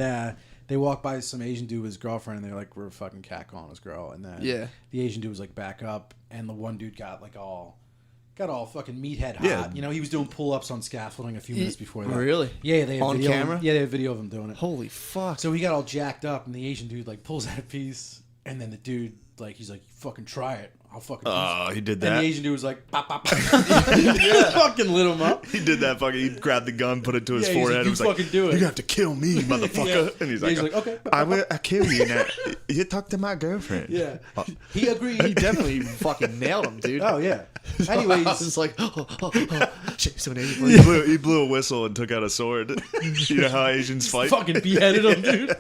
they walked by some Asian dude with his girlfriend, and they're like, "We're fucking catcalling his girl," and then Yeah. the Asian dude was like, "Back up," and the one dude got all fucking meathead hot. Yeah. You know, he was doing pull-ups on scaffolding a few minutes before that. Really? Yeah, they had On video camera? Yeah, they had video of him doing it. Holy fuck. So he got all jacked up, and the Asian dude like pulls out a piece, and then the dude like he's like, "Fucking try it. I'll fucking." Oh, he did And that. the Asian dude was like, "Pop, pop, pop." Fucking lit him up. He did that fucking. He grabbed the gun, put it to his Yeah, he's forehead. like, and "You was like, fucking do it." You have to kill me, motherfucker. Yeah. And he's Yeah, like, he's like, "Okay." I will. I kill you now. You talk to my girlfriend. Yeah, Oh, he agreed. He definitely fucking nailed him, dude. Oh yeah. I Anyways, was like, shit, so Asian. he blew a whistle and took out a sword. You know how Asians fight? fucking beheaded him, dude.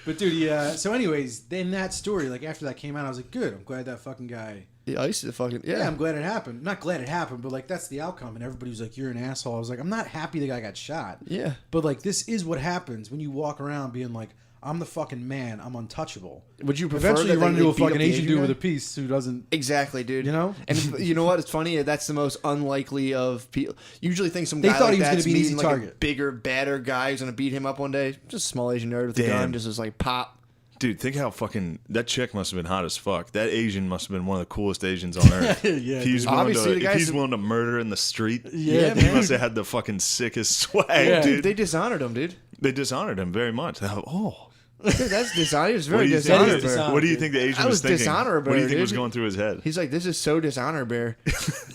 But dude, yeah. So anyways, in that story, like after that came out, I was like, good. I'm glad that fucking guy. Yeah, I used to fucking Yeah, I'm glad it happened. Not glad it happened, but like that's the outcome. And everybody was like, "You're an asshole." I was like, I'm not happy the guy got shot. Yeah. But like, this is what happens when you walk around being like, "I'm the fucking man. I'm untouchable." Would you prefer Eventually, that you run they, into a like, beat up fucking the Asian dude guy? with a piece who doesn't. Exactly, dude. You know? And you know what? It's funny. That's the most unlikely of people. Usually think some They guy thought like he was that's gonna be an easy meeting, like, a target. bigger, badder guy who's going to beat him up one day. Just a small Asian nerd with a Damn. gun. Just was like, pop. Dude, think how fucking that chick must have been hot as fuck. That Asian must have been one of the coolest Asians on earth. Yeah, if he's dude. willing Obviously, the to, if guy's- he's willing to murder in the street, Yeah, he man. must have had the fucking sickest swag, Yeah. dude. They dishonored him, dude. They dishonored him very much. Oh, Dude, that's dishonor. He was what very do you think? That is dishonorable. dishonor. What do you think the Asian I was was thinking? dishonorable, What do you think was dude. going through his head? He's like, this is so dishonorable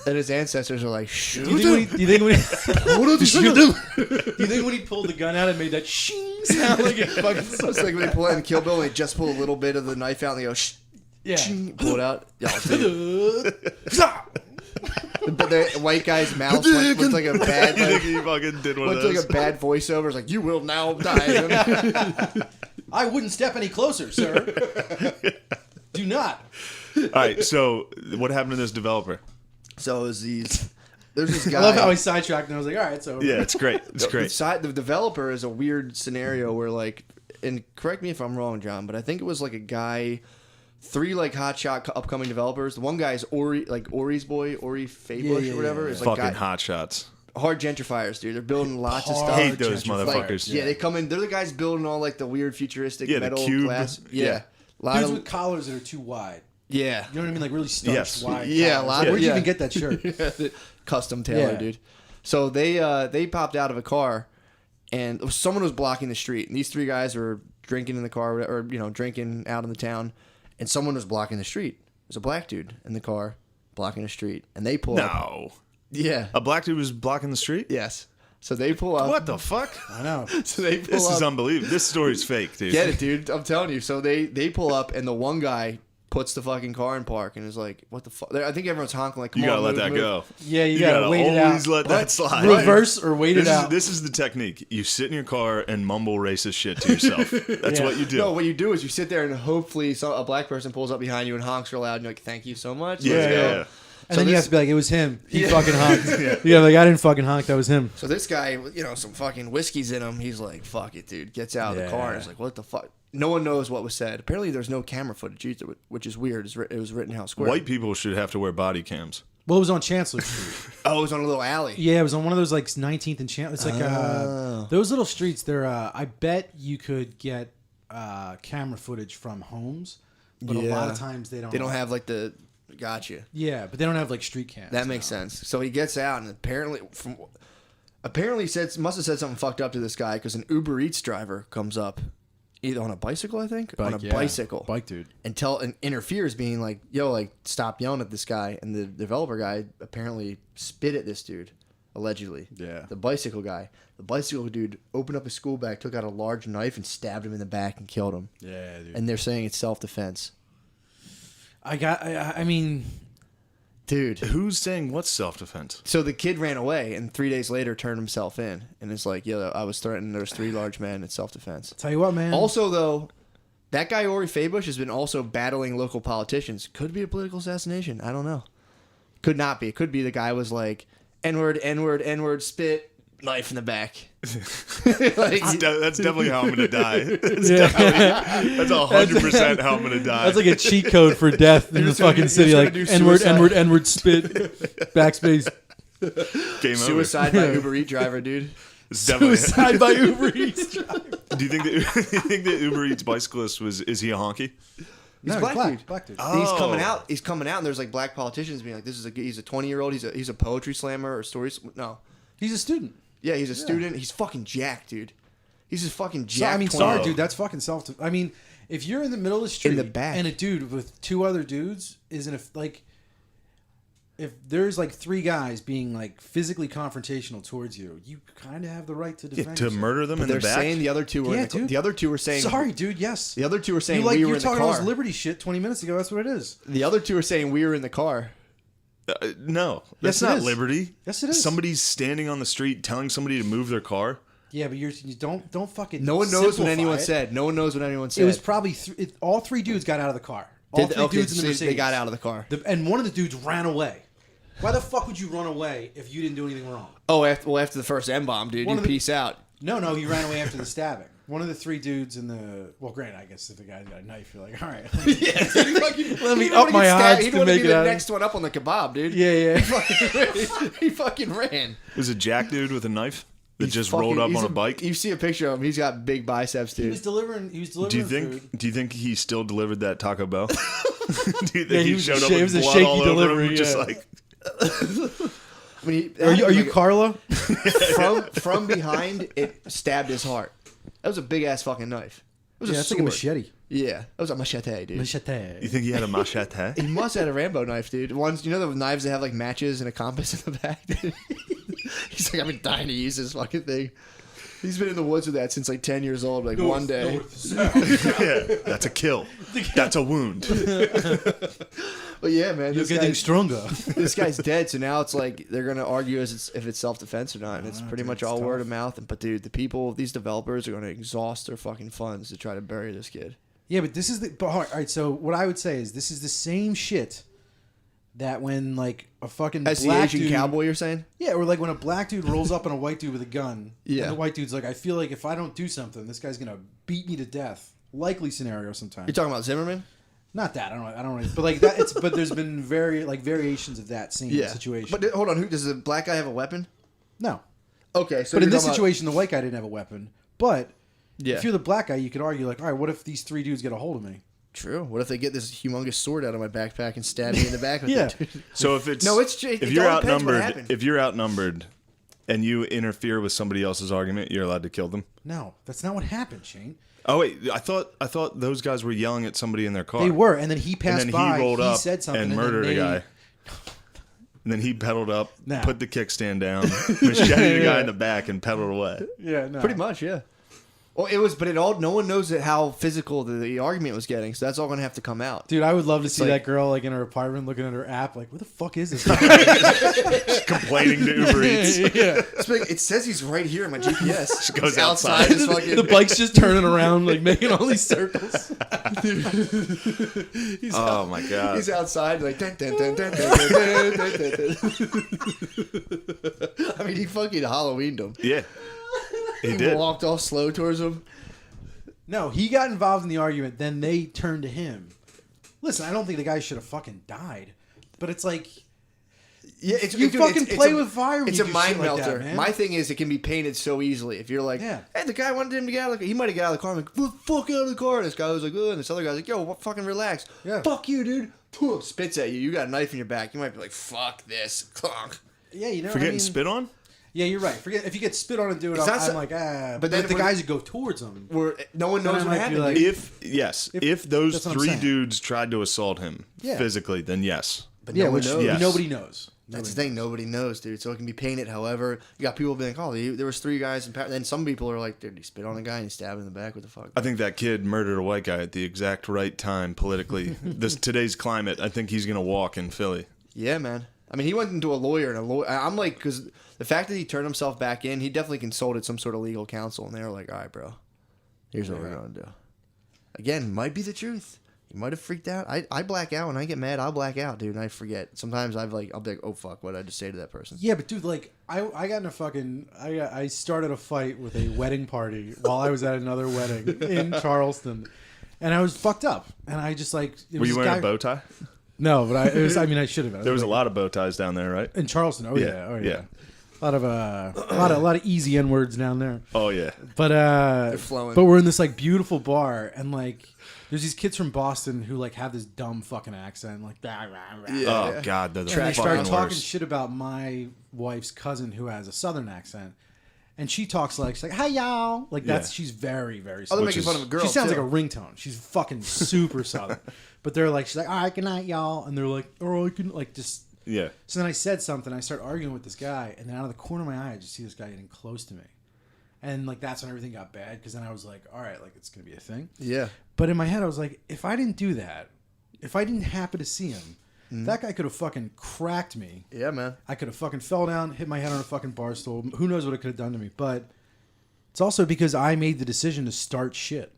that his ancestors are like, shoot Do you think when he pulled the gun out and made that shing sound like it fucking? So it's like when they pull out in Kill Bill and they just pull a little bit of the knife out and they go, shh, Yeah. ching, pull it out. Yeah, I'll see it. But the white guy's mouth looked like a bad, You think like, he fucking did one of looked like those? a bad voiceover. It's like, you will now die. I wouldn't step any closer, sir. Do not. All right, so what happened to this developer? So there's this guy. I love how he sidetracked and I was like, all right, so Yeah, it's great. It's great. The developer is a weird scenario where, like, and correct me if I'm wrong, John, but I think it was like a guy, 3 like hotshot upcoming developers. The one guy is Ori Faybush yeah, or whatever. yeah. Is like Fucking guy, hot shots. hard gentrifiers, dude. They're building lots of Hard stuff. Hate those gentrifiers. motherfuckers. Yeah, they come in. They're the guys building all like the weird futuristic Yeah, the metal cube. glass. Yeah. Yeah, a lot dudes of with collars that are too wide. yeah. You know what I mean? Like really starched Yes. wide. Yeah, a collars. lot of- Where'd you yeah. even get that shirt? Custom tailor, Yeah. dude. So they popped out of a car, and someone was blocking the street. And these 3 guys were drinking in the car, or drinking out in the town, and someone was blocking the street. There's a black dude in the car blocking the street, and they pull up. No. Yeah. A black dude was blocking the street? Yes. So they pull up. What the fuck? I know. So they pull This up. is unbelievable. This story's fake, dude. Get it, dude. I'm telling you. So they pull up, and the one guy puts the fucking car in park and is like, "What the fuck?" I think everyone's honking like, "Come You gotta on, let move, that move." go. Yeah, you gotta wait it always out. let that slide. Reverse or wait it This out. is, this is the technique. You sit in your car and mumble racist shit to yourself. That's Yeah. what you do. No, what you do is you sit there and hopefully a black person pulls up behind you and honks real loud and you're like, "Thank you so much." Yeah, Let's go." yeah. And So then you this- have to be like, it was him. He Yeah. fucking honked. Yeah, like I didn't fucking honk. That was him. So this guy, some fucking whiskey's in him. He's like, "Fuck it, dude." Gets out of the car and is like, "What the fuck?" No one knows what was said. Apparently, there's no camera footage either, which is weird. It was written House Square. White people should have to wear body cams. Well, it was on Chancellor Street. Oh, it was on a little alley. Yeah, it was on one of those like 19th and Chancellor. It's like Oh. those little streets. They're I bet you could get camera footage from homes, but a lot of times they don't. They don't have like the. Gotcha. Yeah, but they don't have like street cams. That makes sense. So he gets out and apparently must have said something fucked up to this guy because an Uber Eats driver comes up, either on a bicycle, I think, on a bicycle, Bike dude. and interferes, being like, "Yo, like stop yelling at this guy." And the developer guy apparently spit at this dude, allegedly. Yeah. The bicycle guy. The bicycle dude opened up his school bag, took out a large knife, and stabbed him in the back and killed him. Yeah, dude. And they're saying it's self-defense. I mean, Dude. Who's saying what's self-defense? So the kid ran away, and 3 days later turned himself in, and it's like, "Yo, I was threatened. There's 3 large men. It's self-defense." tell you what, man. Also, though, that guy Ori Fabush has been also battling local politicians. Could be a political assassination. I don't know. Could not be. It could be the guy was like, N-word, N-word, N-word, spit, knife in the back. That's definitely how I'm gonna die. That's 100% how I'm gonna die. That's like a cheat code for death in the just gonna fucking do- city. you're Like just gonna do N-word, suicide. N-word, N-word, spit, backspace. Game Suicide by Uber Eats driver, dude. over. It's definitely. Suicide by Uber Eats. Do you think that Uber Eats bicyclist is he a honky? He's No, black, dude. Black dude. Oh. He's coming out, and there's like black politicians being like, he's a 20-year-old. He's a poetry slammer or stories. No, He's a student. yeah, he's a student. He's fucking jacked, dude. He's just fucking So, jacked. I mean, 20. sorry, dude. That's fucking self. I mean, if you're in the middle of the street the back. and a dude with 2 other dudes isn't like, if there's like 3 guys being like physically confrontational towards you, you kind of have the right to defend To yourself. murder them But in they're the back? saying the other two were Yeah, in the, dude. the other two were saying Sorry, dude. Yes. the other two were saying You like we were you're in the talking all car. this liberty shit 20 minutes ago. That's what it is. The other two were saying we were in the car. No, Yes, that's it not is. liberty. Yes, it is. Somebody's standing on the street telling somebody to move their car. Yeah, but you don't fucking. No one knows what simplify anyone it. said. No one knows what anyone said. It was probably all 3 dudes got out of the car. All 3 dudes in the Mercedes. They got out of the car. And one of the dudes ran away. Why the fuck would you run away if you didn't do anything wrong? Oh, after the first M-bomb, dude, One you of the- peace out. No, he ran away after the stabbing. One of the 3 dudes in the granted, I guess if the guy's got a knife, you're like, all right, let me up my odds He to wanted to make be it the out. next one up on the kebab, dude. Yeah. He fucking ran. It was a jack dude with a knife that He's just fucking- rolled up he's on a bike. You see a picture of him. He's got big biceps, He dude. was delivering. Do you food. think he still delivered that Taco Bell? Do you think Yeah, he was showed a up it with was a blood shaky all over delivery. him, just Yeah. like I mean, Are you Carla? from behind? It stabbed his heart. That was a big ass fucking knife. It was Yeah, a that's sword. like a machete. Yeah, that was a machete, dude. you think he had a machete? He must have had a Rambo knife, dude. Ones, you know the knives that have like matches and a compass in the back? He's like, I've been dying to use this fucking thing. He's been in the woods with that since like 10 years old. Like one day. Yeah, that's a kill. That's a wound. But yeah, man. You're This getting guy's, stronger. this guy's dead, so now it's like they're going to argue if it's self-defense or not. And it's pretty dude, much it's all tough. word of mouth. But dude, these developers are going to exhaust their fucking funds to try to bury this kid. Yeah, but this is the. But, all right, so what I would say is this is the same shit that when like a fucking As the black Asian dude, cowboy, you're saying? Yeah, or like when a black dude rolls up on a white dude with a gun. Yeah. And the white dude's like, I feel like if I don't do something, this guy's gonna beat me to death. Likely scenario sometimes. You're talking about Zimmerman? Not that I don't know, but like that. It's but there's been variations of that same Yeah. situation. But hold on, does the black guy have a weapon? no, Okay, so but in you're this talking about- situation, the white guy didn't have a weapon. But Yeah. if you're the black guy, you could argue like, all right, what if these 3 dudes get a hold of me? True. What if they get this humongous sword out of my backpack and stab me in the back with Yeah. it? So if it's No, it's true. It if you're all depends what outnumbered, happened. if you're outnumbered, and you interfere with somebody else's argument, you're allowed to kill them. No, that's not what happened, Shane. Oh wait, I thought those guys were yelling at somebody in their car. They were, and then he and passed then by. he rolled up said something and then murdered a they- guy. And then he pedaled up, Nah. put the kickstand down, machete the guy in the back, and pedaled away. Yeah, no. Pretty much, yeah. Well, it was, but it all. No one knows how physical the argument was getting, so that's all gonna have to come out. Dude, I would love to see like- that girl like in her apartment looking at her app, like, what the fuck is this? Complaining to Uber Eats. Yeah. It says he's right here in my GPS. She goes He's outside. His fucking, The bike's just turning around, like making all these circles. Oh my god. he's outside, like. Dun, dun, dun, dun, dun, dun, dun, dun, dun. I mean, he fucking Halloweened him. Yeah. He He did. walked off slow towards him. No, he got involved in the argument, then they turned to him. Listen, I don't think the guy should have fucking died. But it's like, Yeah, you fucking play with fire when It's you a do mind shit like melter. that, man. My thing is, it can be painted so easily. If you're like, Yeah. hey, the guy wanted him to get out of the car. He might have got out of the car. I'm like, what the fuck out of the car? And this guy was like, ugh. And this other guy's like, yo, fucking relax. Yeah. Fuck you, dude. Spits at you. You got a knife in your back. You might be like, fuck this. Clonk. yeah, you know, For getting spit on? Yeah, you're right. Forget if you get spit on and do it. It's not I'm so- like, ah. but But then then the when- guys that go towards him. No one knows Then I what might be happened. like- dude. If those that's what I'm 3 saying. dudes tried to assault him Yeah. physically, then yes. But Yeah, no one which knows. Yes. nobody knows. That's the thing. Nobody knows, dude. So it can be painted however. You got people being like, oh, there was 3 guys. And then some people are like, dude, he spit on a guy and he stabbed him in the back. What the fuck? I think that kid murdered a white guy at the exact right time politically. Today's climate, I think he's going to walk in Philly. Yeah, man. I mean, he went into a lawyer, and I'm like, because the fact that he turned himself back in, he definitely consulted some sort of legal counsel, and they were like, all right, bro, here's what we're going to do. Again, might be the truth. He might have freaked out. I black out when I get mad. I'll black out, dude, and I forget. Sometimes I'll be like, oh fuck, what did I just say to that person? Yeah, but dude, like, I got in a fucking, I started a fight with a wedding party while I was at another wedding in Charleston, and I was fucked up, and I just like, it Were was you this wearing guy- a bow tie? No, but I mean, I should have. There was a lot of bow ties down there, right? in Charleston. Oh yeah, oh yeah. Yeah. A lot of easy N words down there. Oh, yeah. But flowing. but we're in this like beautiful bar, and like there's these kids from Boston who like have this dumb fucking accent, like rah, rah, rah. Yeah. Oh, God. They're the And they start fucking talking worst. shit about my wife's cousin who has a Southern accent, and she talks like she's like, "Hi y'all," like that's Yeah. she's very very. Oh, they're Which making is- fun of a girl. She sounds too. like a ringtone. She's fucking super Southern, but they're like, she's like, "All right, good night, y'all," and they're like, "All right, good," like just. Yeah. So then I said something. I start arguing with this guy, and then out of the corner of my eye, I just see this guy getting close to me, and like that's when everything got bad because then I was like, all right, like it's gonna be a thing. Yeah. But in my head, I was like, if I didn't do that, if I didn't happen to see him, Mm-hmm. that guy could have fucking cracked me. Yeah, man. I could have fucking fell down, hit my head on a fucking bar stool. Who knows what it could have done to me? But it's also because I made the decision to start shit.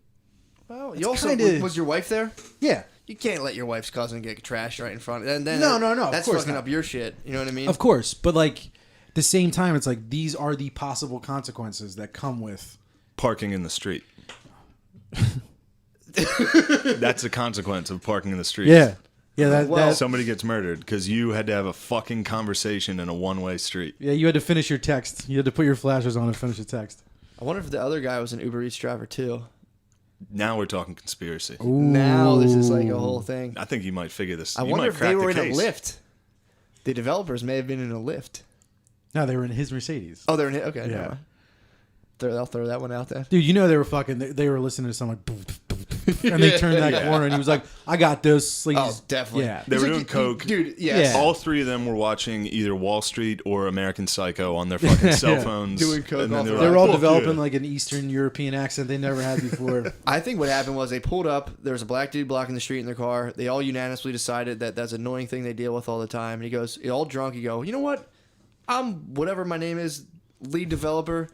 Well, It's you also kinda- was your wife there? Yeah, You can't let your wife's cousin get trashed right in front. And then No, of that's course fucking not. up your shit. You know what I mean? of course. But like, at the same time, it's like these are the possible consequences that come with. Parking in the street. That's a consequence of parking in the street. Yeah, that, Well, that Somebody gets murdered because you had to have a fucking conversation in a one-way street. yeah, you had to finish your text. You had to put your flashers on and finish your text. I wonder if the other guy was an Uber Eats driver too. Now we're talking conspiracy. Now this is like a whole thing. I think you might figure this. I you wonder might if crack they the were in case. a lift. The developers may have been in a lift. No, they were in his Mercedes. Oh, they're in it. Okay, Yeah. never mind. I'll throw that one out there. Dude, you know they were fucking. They were listening to something like, and they turned that Yeah. corner, and he was like, "I got this." Like, Oh, he's- definitely. Yeah, They He's were like, doing you- coke. dude. Yes. Yeah. All 3 of them were watching either Wall Street or American Psycho on their fucking cell Yeah. phones. Doing coke and then off they the- were they were like, all "Fuck developing yeah." like an Eastern European accent they never had before. I think what happened was they pulled up. There was a black dude blocking the street in their car. They all unanimously decided that that's an annoying thing they deal with all the time. And he goes, all drunk. He go, you know what? I'm whatever my name is, lead developer.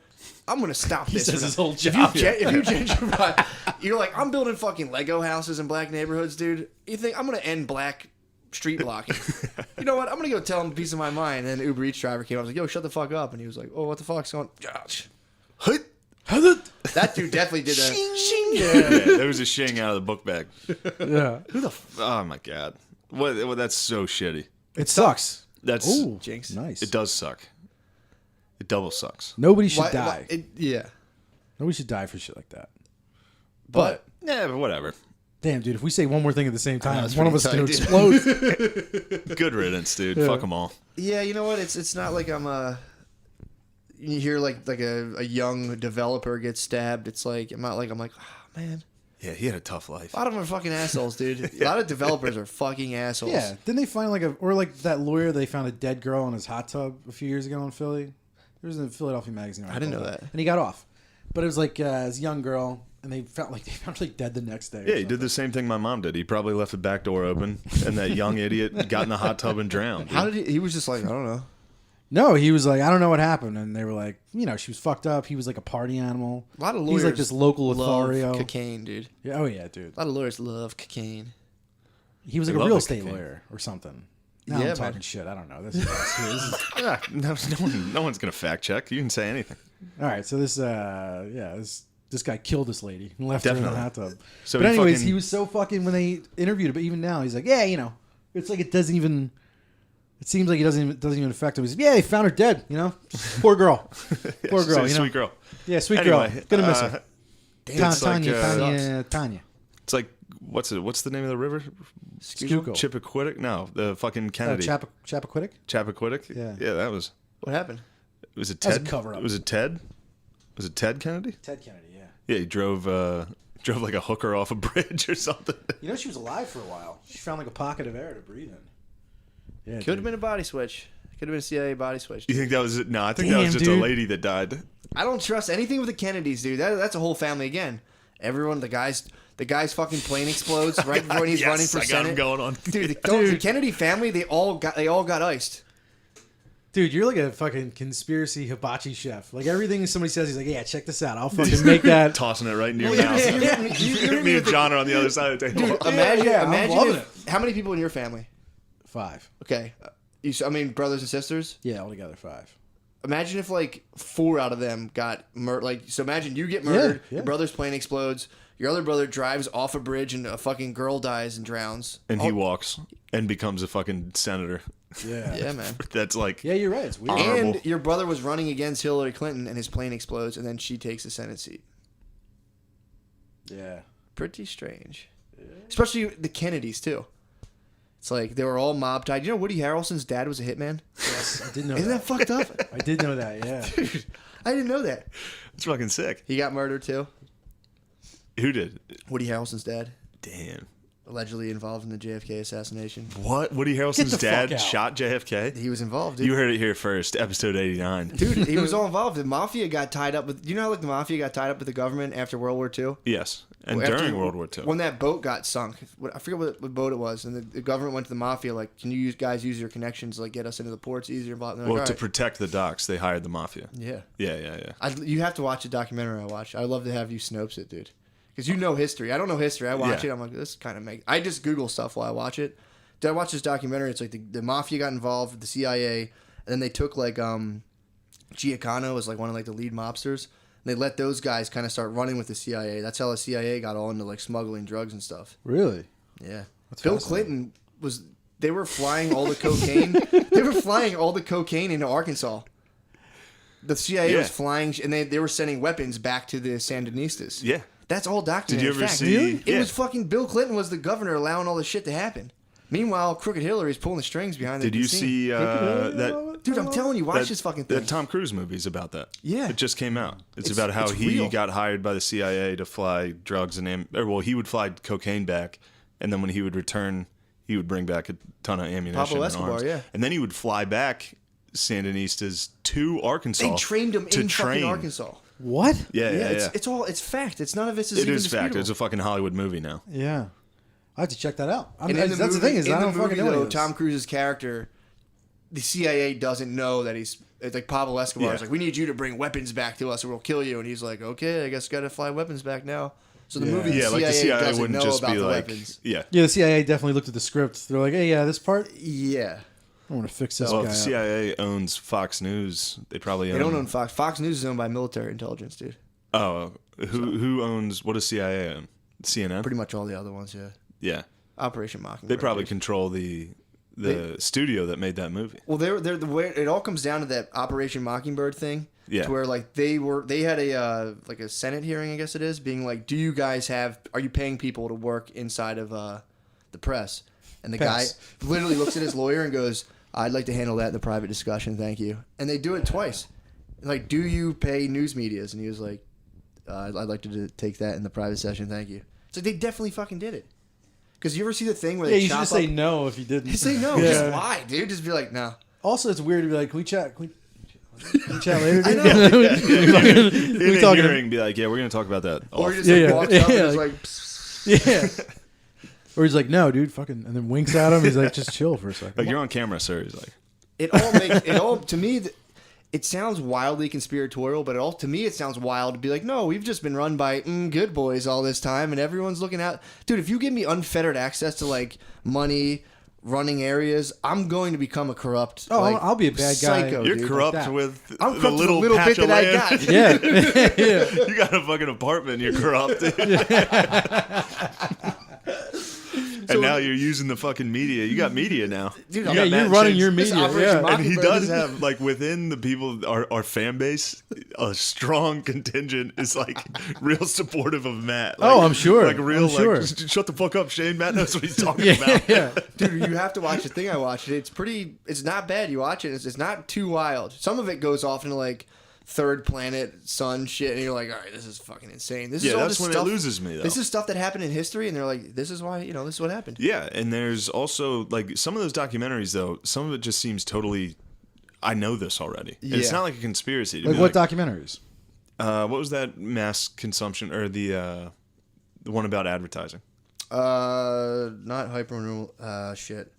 I'm gonna stop this. says his whole If job. you gentrify, you're like, I'm building fucking Lego houses in black neighborhoods, dude. You think I'm gonna end black street blocking? You know what? I'm gonna go tell him a piece of my mind. And the Uber Eats driver came up. I was like, yo, shut the fuck up. And he was like, oh, what the fuck's going? Gosh. That dude definitely did that. Yeah, there was a shing out of the book bag. Yeah, Oh my god, what? That's so shitty. it sucks. That's Ooh, Jinx. nice. it. Does suck. It double sucks. Nobody should Why- die. yeah. Nobody should die for shit like that. But Yeah, but whatever. Damn, dude, if we say one more thing at the same time, that's one of us pretty is tight, gonna dude. explode. Good riddance, dude. Yeah. Fuck them all. yeah, you know what? It's not like I'm you hear like a young developer gets stabbed. It's like I'm not like I'm like, oh, man, Yeah, he had a tough life. A lot of them are fucking assholes, dude. A lot of developers are fucking assholes. Yeah. Didn't they find like that lawyer? They found a dead girl in his hot tub a few years ago in Philly. There was a Philadelphia magazine. I didn't know that. And he got off, but it was like this young girl, and they found dead the next day. Yeah, he did the same thing my mom did. He probably left the back door open, and that young idiot got in the hot tub and drowned. How did he was just like, I don't know. No, he was like, I don't know what happened, and they were like, she was fucked up. He was like a party animal. A lot of lawyers He's like this local authority. love cocaine, dude. Yeah, oh yeah, dude. A lot of lawyers love cocaine. He was like They a love real the estate cocaine. lawyer or something. Now Yeah, I'm man. talking shit. I don't know. This is Yeah, no one's gonna fact check. You can say anything. all right. So this guy killed this lady and left her in Definitely. the hot tub. So But he anyways, fucking- he was so fucking when they interviewed him. But even now, he's like, yeah, it's like it doesn't even. It seems like it doesn't even affect him. He's like, yeah, they found her dead. Poor girl, poor girl. Sweet girl. Yeah, sweet Anyway, girl. Gonna miss her. It's like, Tanya. It's like what's the name of the river? Schuylkill. Chippequiddick? No, the fucking Kennedy. Chappaquiddick. Chappaquiddick? Yeah. that was. What happened? Was it That was Ted? a cover-up. Was it Ted? Was it Ted Kennedy? Ted Kennedy. Yeah. Yeah, he drove like a hooker off a bridge or something. She was alive for a while. She found like a pocket of air to breathe in. Yeah. Could have been a body switch. Could have been a CIA body switch. You think that was it? No, I think that was Damn, just dude. a lady that died. I don't trust anything with the Kennedys, dude. That's a whole family again. Everyone, the guy's fucking plane explodes right before he's running for I got Senate. him going on. Dude, the Kennedy family, they all got iced. Dude, you're like a fucking conspiracy hibachi chef. Like everything somebody says, he's like, yeah, check this out. I'll fucking make that. Tossing it right in your Yeah, mouth. you Me and John are on the other side of the table. Dude, imagine I'm loving if, how many people in your family? 5. Okay, brothers and sisters. Yeah, altogether 5. Imagine if like 4 out of them got murdered. So imagine you get murdered, Yeah. your brother's plane explodes, your other brother drives off a bridge and a fucking girl dies and drowns. And he walks and becomes a fucking senator. Yeah. Yeah, man. That's like Yeah, you're right. It's weird. Honorable. And your brother was running against Hillary Clinton and his plane explodes and then she takes the Senate seat. Yeah. Pretty strange. Especially the Kennedys, too. It's like they were all mob tied. You know Woody Harrelson's dad was a hitman? Yes, I did know Isn't that fucked up? I did know that, yeah. Dude, I didn't know that. it's fucking sick. He got murdered, too. Who did? Woody Harrelson's dad. Damn. Allegedly involved in the JFK assassination. What? Woody Harrelson's the fuck dad out. shot JFK? He was involved, dude. You heard it here first, episode 89. Dude, he was all involved. The mafia got tied up with. You know how like the mafia got tied up with the government after World War II? Yes, and After- during World War II. When that boat got sunk, I forget what boat it was, and the government went to the mafia like, "Can you guys use your connections to like get us into the ports easier?" Blah, blah, blah. Well, Like, to "All right." protect the docks, they hired the mafia. Yeah, Yeah. you have to watch the documentary I watched. I'd love to have you Snopes it, dude, because you know history. I don't know history. I watch Yeah. it. I'm like, this kind of make. I just Google stuff while I watch it. Did I watch this documentary? It's like the mafia got involved with the CIA, and then they took like Giancana was like one of like the lead mobsters. And they let those guys kind of start running with the CIA. That's how the CIA got all into like smuggling drugs and stuff. Really? Yeah. That's Bill fascinating. Clinton they were flying all the cocaine. They were flying all the cocaine into Arkansas. The CIA was Yeah. flying, and they were sending weapons back to the Sandinistas. Yeah. That's all documented. Did you ever fact. see- Really? It Yeah. was fucking Bill Clinton was the governor allowing all this shit to happen. Meanwhile, Crooked Hillary's pulling the strings behind Did the you scene. see that? Dude, I'm telling you, watch that, this fucking thing. That Tom Cruise movie's about that. Yeah. It just came out. It's It's- about how it's he real. got hired by the CIA to fly drugs and he would fly cocaine back, and then when he would return, he would bring back a ton of ammunition Pablo and Escobar, arms. yeah. And then he would fly back Sandinistas to Arkansas. They trained him to in train. fucking Arkansas. What? Yeah. It's fact. It's none of it's It even is fact. disputable. It's a fucking Hollywood movie now. Yeah. I have to check that out. And in That's the thing is, in I don't the fucking movie, know though, any of this. Tom Cruise's character, the CIA doesn't know that it's like Pablo Escobar. It's Yeah. like, we need you to bring weapons back to us or we'll kill you. And he's like, okay, I guess got to fly weapons back now. So the Yeah. movie, Yeah, like the CIA doesn't wouldn't know just about be the like, weapons. yeah. Yeah, the CIA definitely looked at the script. They're like, hey, yeah, this part, Yeah. I want to fix this Well, guy if the up. CIA owns Fox News, they probably They don't own Fox. Fox News is owned by military intelligence, dude. Oh, who owns? What does CIA own? CNN. Pretty much all the other ones, yeah. Yeah, Operation Mockingbird. they probably dude. control the studio that made that movie. Well, they're the way it all comes down to that Operation Mockingbird thing. Yeah. To where like they had a like a Senate hearing, I guess it is, being like, are you paying people to work inside of the press? And the Pass. guy literally looks at his lawyer and goes, I'd like to handle that in the private discussion, thank you. And they do it twice. Like, do you pay news medias? And he was like, I'd like to take that in the private session, thank you. It's like they definitely fucking did it. Because you ever see the thing where Yeah, they you should chop just say up? no if you didn't. Just say no. Yeah. Just lie, dude. Just be like, no. Also, it's weird to be like, can we chat? Can we chat later? I Dude? know. In a talking- hearing, be like, yeah, we're gonna talk about that. Or off. he just walks up and Yeah, is like- like, psst. Yeah. Or he's like, no, dude, fucking, and then winks at him. He's like, just chill for a second. Like, you're on camera, sir. He's like, it all to me. It sounds wildly conspiratorial, but to me it sounds wild to be like, no, we've just been run by good boys all this time, and everyone's looking out. Dude, if you give me unfettered access to like money, running areas, I'm going to become a corrupt. Oh, like, I'll be a bad guy. psycho, you're dude. corrupt that. with I'm the corrupt with little, the little patch bit of that I land. got. Yeah. You got a fucking apartment. You're corrupt. And now you're using the fucking media. You got media now. Dude, You yeah, got you're Matt running Chase. your This media. Operation Yeah. Mock- And he Mockingbird. does have, like, within the people, our fan base, a strong contingent is, like, real supportive of Matt. Like, Oh, I'm sure. Like, real, I'm like, sure. shut the fuck up, Shane. Matt knows what he's talking Yeah, about. yeah. Dude, you have to watch the thing I watched. It's not bad. You watch it. It's not too wild. Some of it goes off into like third planet sun shit, and you're like, all right, this is fucking insane. This is Yeah, all that's this when stuff, it loses me, though. This is stuff that happened in history, and they're like, this is why, this is what happened. Yeah, and there's also, like, some of those documentaries, though, some of it just seems totally, I know this already. And it's Yeah. not like a conspiracy. To Like be what documentaries? what was that mass consumption, or the one about advertising? Not hyper shit.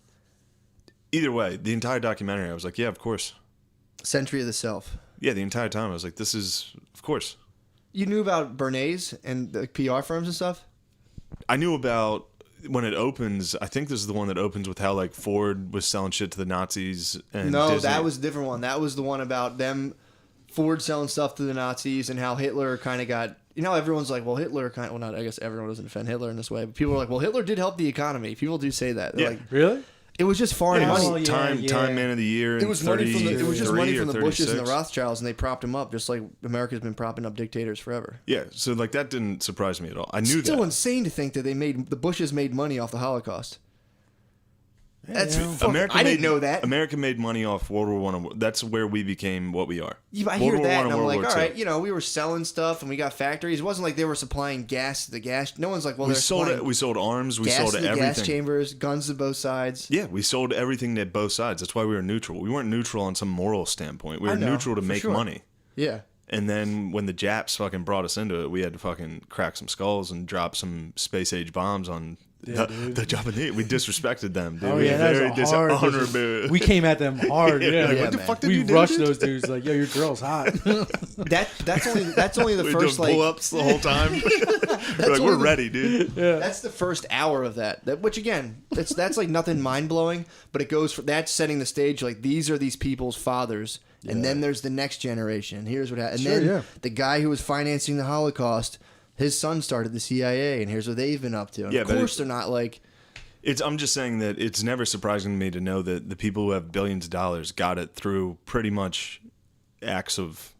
Either way, the entire documentary, I was like, yeah, of course. Century of the Self. Yeah, the entire time I was like, this is, of course. You knew about Bernays and the PR firms and stuff? I knew about when it opens. I think this is the one that opens with how, like, Ford was selling shit to the Nazis. And No, Disney. that was a different one. That was the one about them, Ford selling stuff to the Nazis, and how Hitler kind of got. Everyone's like, well, Hitler kind of. Well, not. I guess everyone doesn't defend Hitler in this way, but people are like, well, Hitler did help the economy. People do say that. They're Yeah. like, Really? it was just foreign It was money. time man of the year. It was money from it was just money from the Bushes and the 36. Rothschilds, and they propped him up, just like America's been propping up dictators forever. Yeah, so, like, that didn't surprise me at all. I knew Still that. insane to think that the Bushes made money off the Holocaust. That's Yeah. fuck, I didn't know that. America made money off World War One. That's where we became what we are. Yeah, but I World hear War that, I and I'm World like, War all II. right, we were selling stuff, and we got factories. It wasn't like they were supplying gas to the gas. No one's like, well, We they're sold supplying it. We sold arms. We gas sold to the everything. gas chambers, guns to both sides. Yeah, we sold everything to both sides. That's why we were neutral. We weren't neutral on some moral standpoint. We I were know, neutral to for make sure. money. Yeah. And then when the Japs fucking brought us into it, we had to fucking crack some skulls and drop some space age bombs on the Japanese. We disrespected them, dude. Oh We yeah, that very was a hard. dishonorable. We came at them hard. Yeah, like, Yeah, what the man. fuck did we you do? rushed dude? those dudes like, yo, your girl's hot. That's only the We first doing like pull-ups the whole time. We're like, only we're the- ready, dude. that's the first hour of that. Which again, that's like nothing mind blowing, but it goes for that's setting the stage. Like these are these people's fathers, and then there's the next generation. Here's what happened. And Sure, then yeah. the guy who was financing the Holocaust, his son started the CIA, and here's what they've been up to. And Yeah, of but course, they're not like. I'm just saying that it's never surprising to me to know that the people who have billions of dollars got it through pretty much acts of,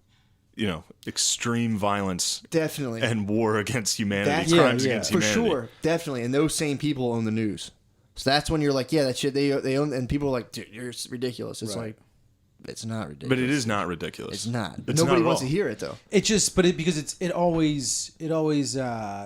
extreme violence Definitely. and war against humanity, That's- crimes yeah, against For humanity. sure, definitely, and those same people own the news. So that's when you're like, yeah, that shit they own, and people are like, dude, you're ridiculous. It's Right. like, it's not ridiculous. But it is not ridiculous. It's not. It's Nobody not at wants all. to hear it though. It just, because it always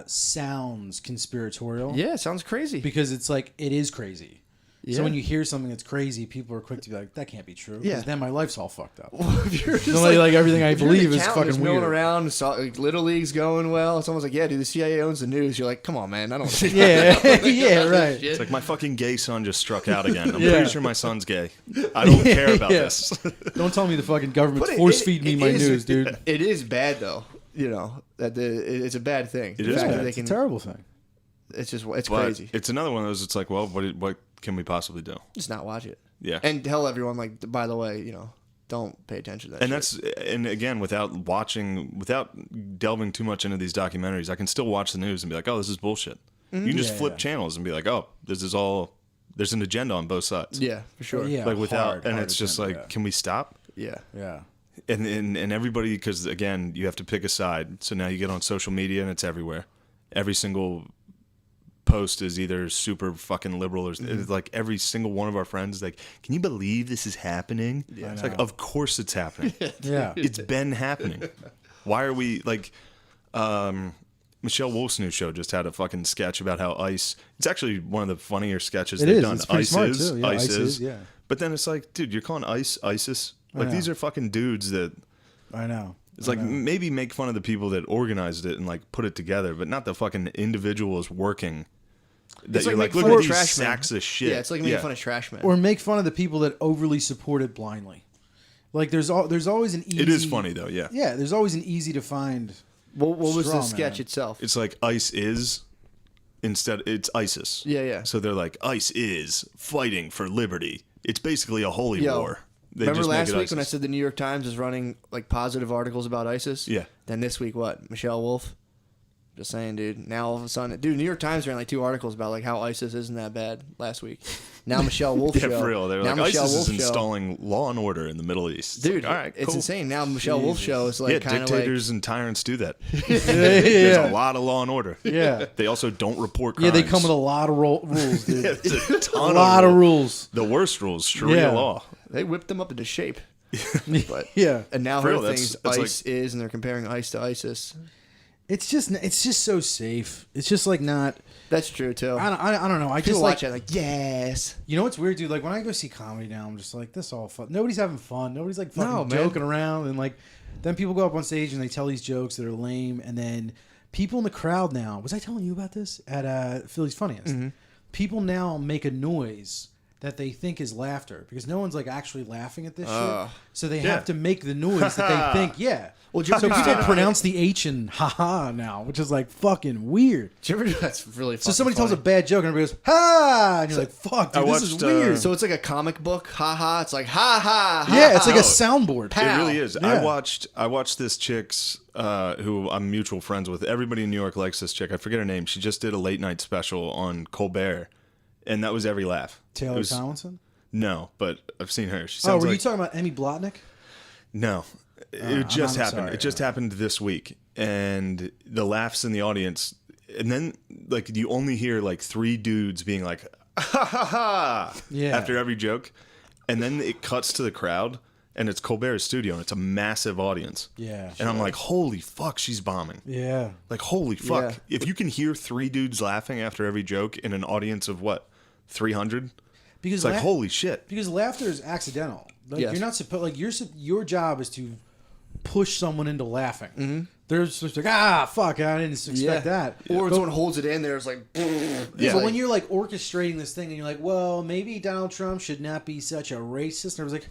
sounds conspiratorial. Yeah, it sounds crazy. Because it's like it is crazy. Yeah. So when you hear something that's crazy, people are quick to be like, "That can't be true." Yeah. Because then my life's all fucked up. If you're just Like everything I if you're an believe is accountant fucking milling weird. around, Little League's going well. Someone's like, yeah, dude, the CIA owns the news. You're like, come on, man, I don't. Yeah, yeah, right. It's like my fucking gay son just struck out again. I'm Yeah. pretty sure my son's gay. I don't care about Yeah. this. Don't tell me the fucking government's But force feeding me it my is- news, dude. It is bad though. It's a bad thing. It The is fact bad. that they It's a can- terrible thing. It's But crazy. it's another one of those. It's like, well, what can we possibly do? Just not watch it. Yeah. And tell everyone, like, by the way, don't pay attention to that. And shit. and again, without delving too much into these documentaries, I can still watch the news and be like, oh, this is bullshit. You can just Yeah, flip yeah. channels and be like, oh, there's an agenda on both sides. yeah, for sure. Yeah. Like hard it's just agenda, like, yeah. can we stop? Yeah. Yeah. And everybody, because again, you have to pick a side. So now you get on social media and it's everywhere. Every single post is either super fucking liberal or it's like every single one of our friends is like, can you believe this is happening? Yeah, It's I like, know. of course it's happening. Yeah. It's been happening. Why are we like, Michelle Wolf's new show just had a fucking sketch about how ICE. It's actually one of the funnier sketches It they've is. done. It's pretty ICE smart, is, too. Yeah, ICE ICE is. is, yeah. But then it's like, dude, you're calling ICE ISIS? Like, know. these are fucking dudes that. I know. It's like maybe make fun of the people that organized it and like put it together, but not the fucking individuals working. That It's you're like like, make look fun at of these trash men. sacks of shit. Yeah, it's like making fun of trash men. Or make fun of the people that overly support it blindly. Like there's always an easy. It is funny though, yeah. Yeah, there's always an easy to find. What was the straw sketch man. itself? It's like ICE is instead it's ISIS. Yeah, yeah. So they're like ICE is fighting for liberty. It's basically a holy Yo, war. They remember just make last it week when I ISIS. said the New York Times is running like positive articles about ISIS? Yeah. Then this week, what? Michelle Wolf? Just saying, dude. Now all of a sudden, dude, New York Times ran like 2 articles about like how ISIS isn't that bad last week. Now Michelle Wolf Yeah, show. for real. They were now like, Michelle ISIS Wolf is show. installing law and order in the Middle East. It's Dude, like, all right, it's cool. insane. Now Michelle Wolf show is like Yeah, kind of like dictators and tyrants do that. Yeah, There's a lot of law and order. Yeah. They also don't report Yeah, crimes. they come with a lot of rules, dude. Yeah, it's a a ton lot of rules. The worst rules, Sharia Yeah. law. they whipped them up into shape. But Yeah. and now For her real, thing's that's ICE is, and they're comparing ICE to ISIS. It's just so safe. It's just like not. That's true too. I don't know. I People just watch like. it like yes. You know what's weird, dude? Like when I go see comedy now, I'm just like, this all fun. Nobody's having fun. Nobody's like fucking No, man. joking around, and like then people go up on stage and they tell these jokes that are lame, and then people in the crowd now. Was I telling you about this at Philly's Funniest? Mm-hmm. People now make a noise that they think is laughter because no one's like actually laughing at this shit. So they have to make the noise that they think, yeah. Well, do you So ever people do that? pronounce the H in haha now, which is like fucking weird. Do you ever do that's really So somebody tells a bad joke and everybody goes, ha! And you're like, fuck, dude, I this is watched, weird. So it's like a comic book, haha. It's like ha ha. ha Yeah, it's ha. like a soundboard. It really is. Yeah. I watched this chick's who I'm mutual friends with. Everybody in New York likes this chick. I forget her name. She just did a late night special on Colbert, and that was every laugh. Taylor It was- Tomlinson? No, but I've seen her. She Oh, sounds were you like talking about Emmy Blotnick? no. It just I'm happened. sorry. It just happened this week, and the laughs in the audience, and then like you only hear like 3 dudes being like ha ha ha Yeah. after every joke, and then it cuts to the crowd, and it's Colbert's studio, and it's a massive audience. Yeah. And I'm like, holy fuck, she's bombing. Yeah. Like, holy fuck. Yeah. If you can hear 3 dudes laughing after every joke in an audience of what, 300? Because It's like, holy shit. Because laughter is accidental. Like Yes. you're not supposed like your job is to push someone into laughing. Mm-hmm. They're just like, fuck, I didn't expect that. Or when But- someone holds it in, there's like. Yeah, but when you're like orchestrating this thing and you're like, well, maybe Donald Trump should not be such a racist, and I was like,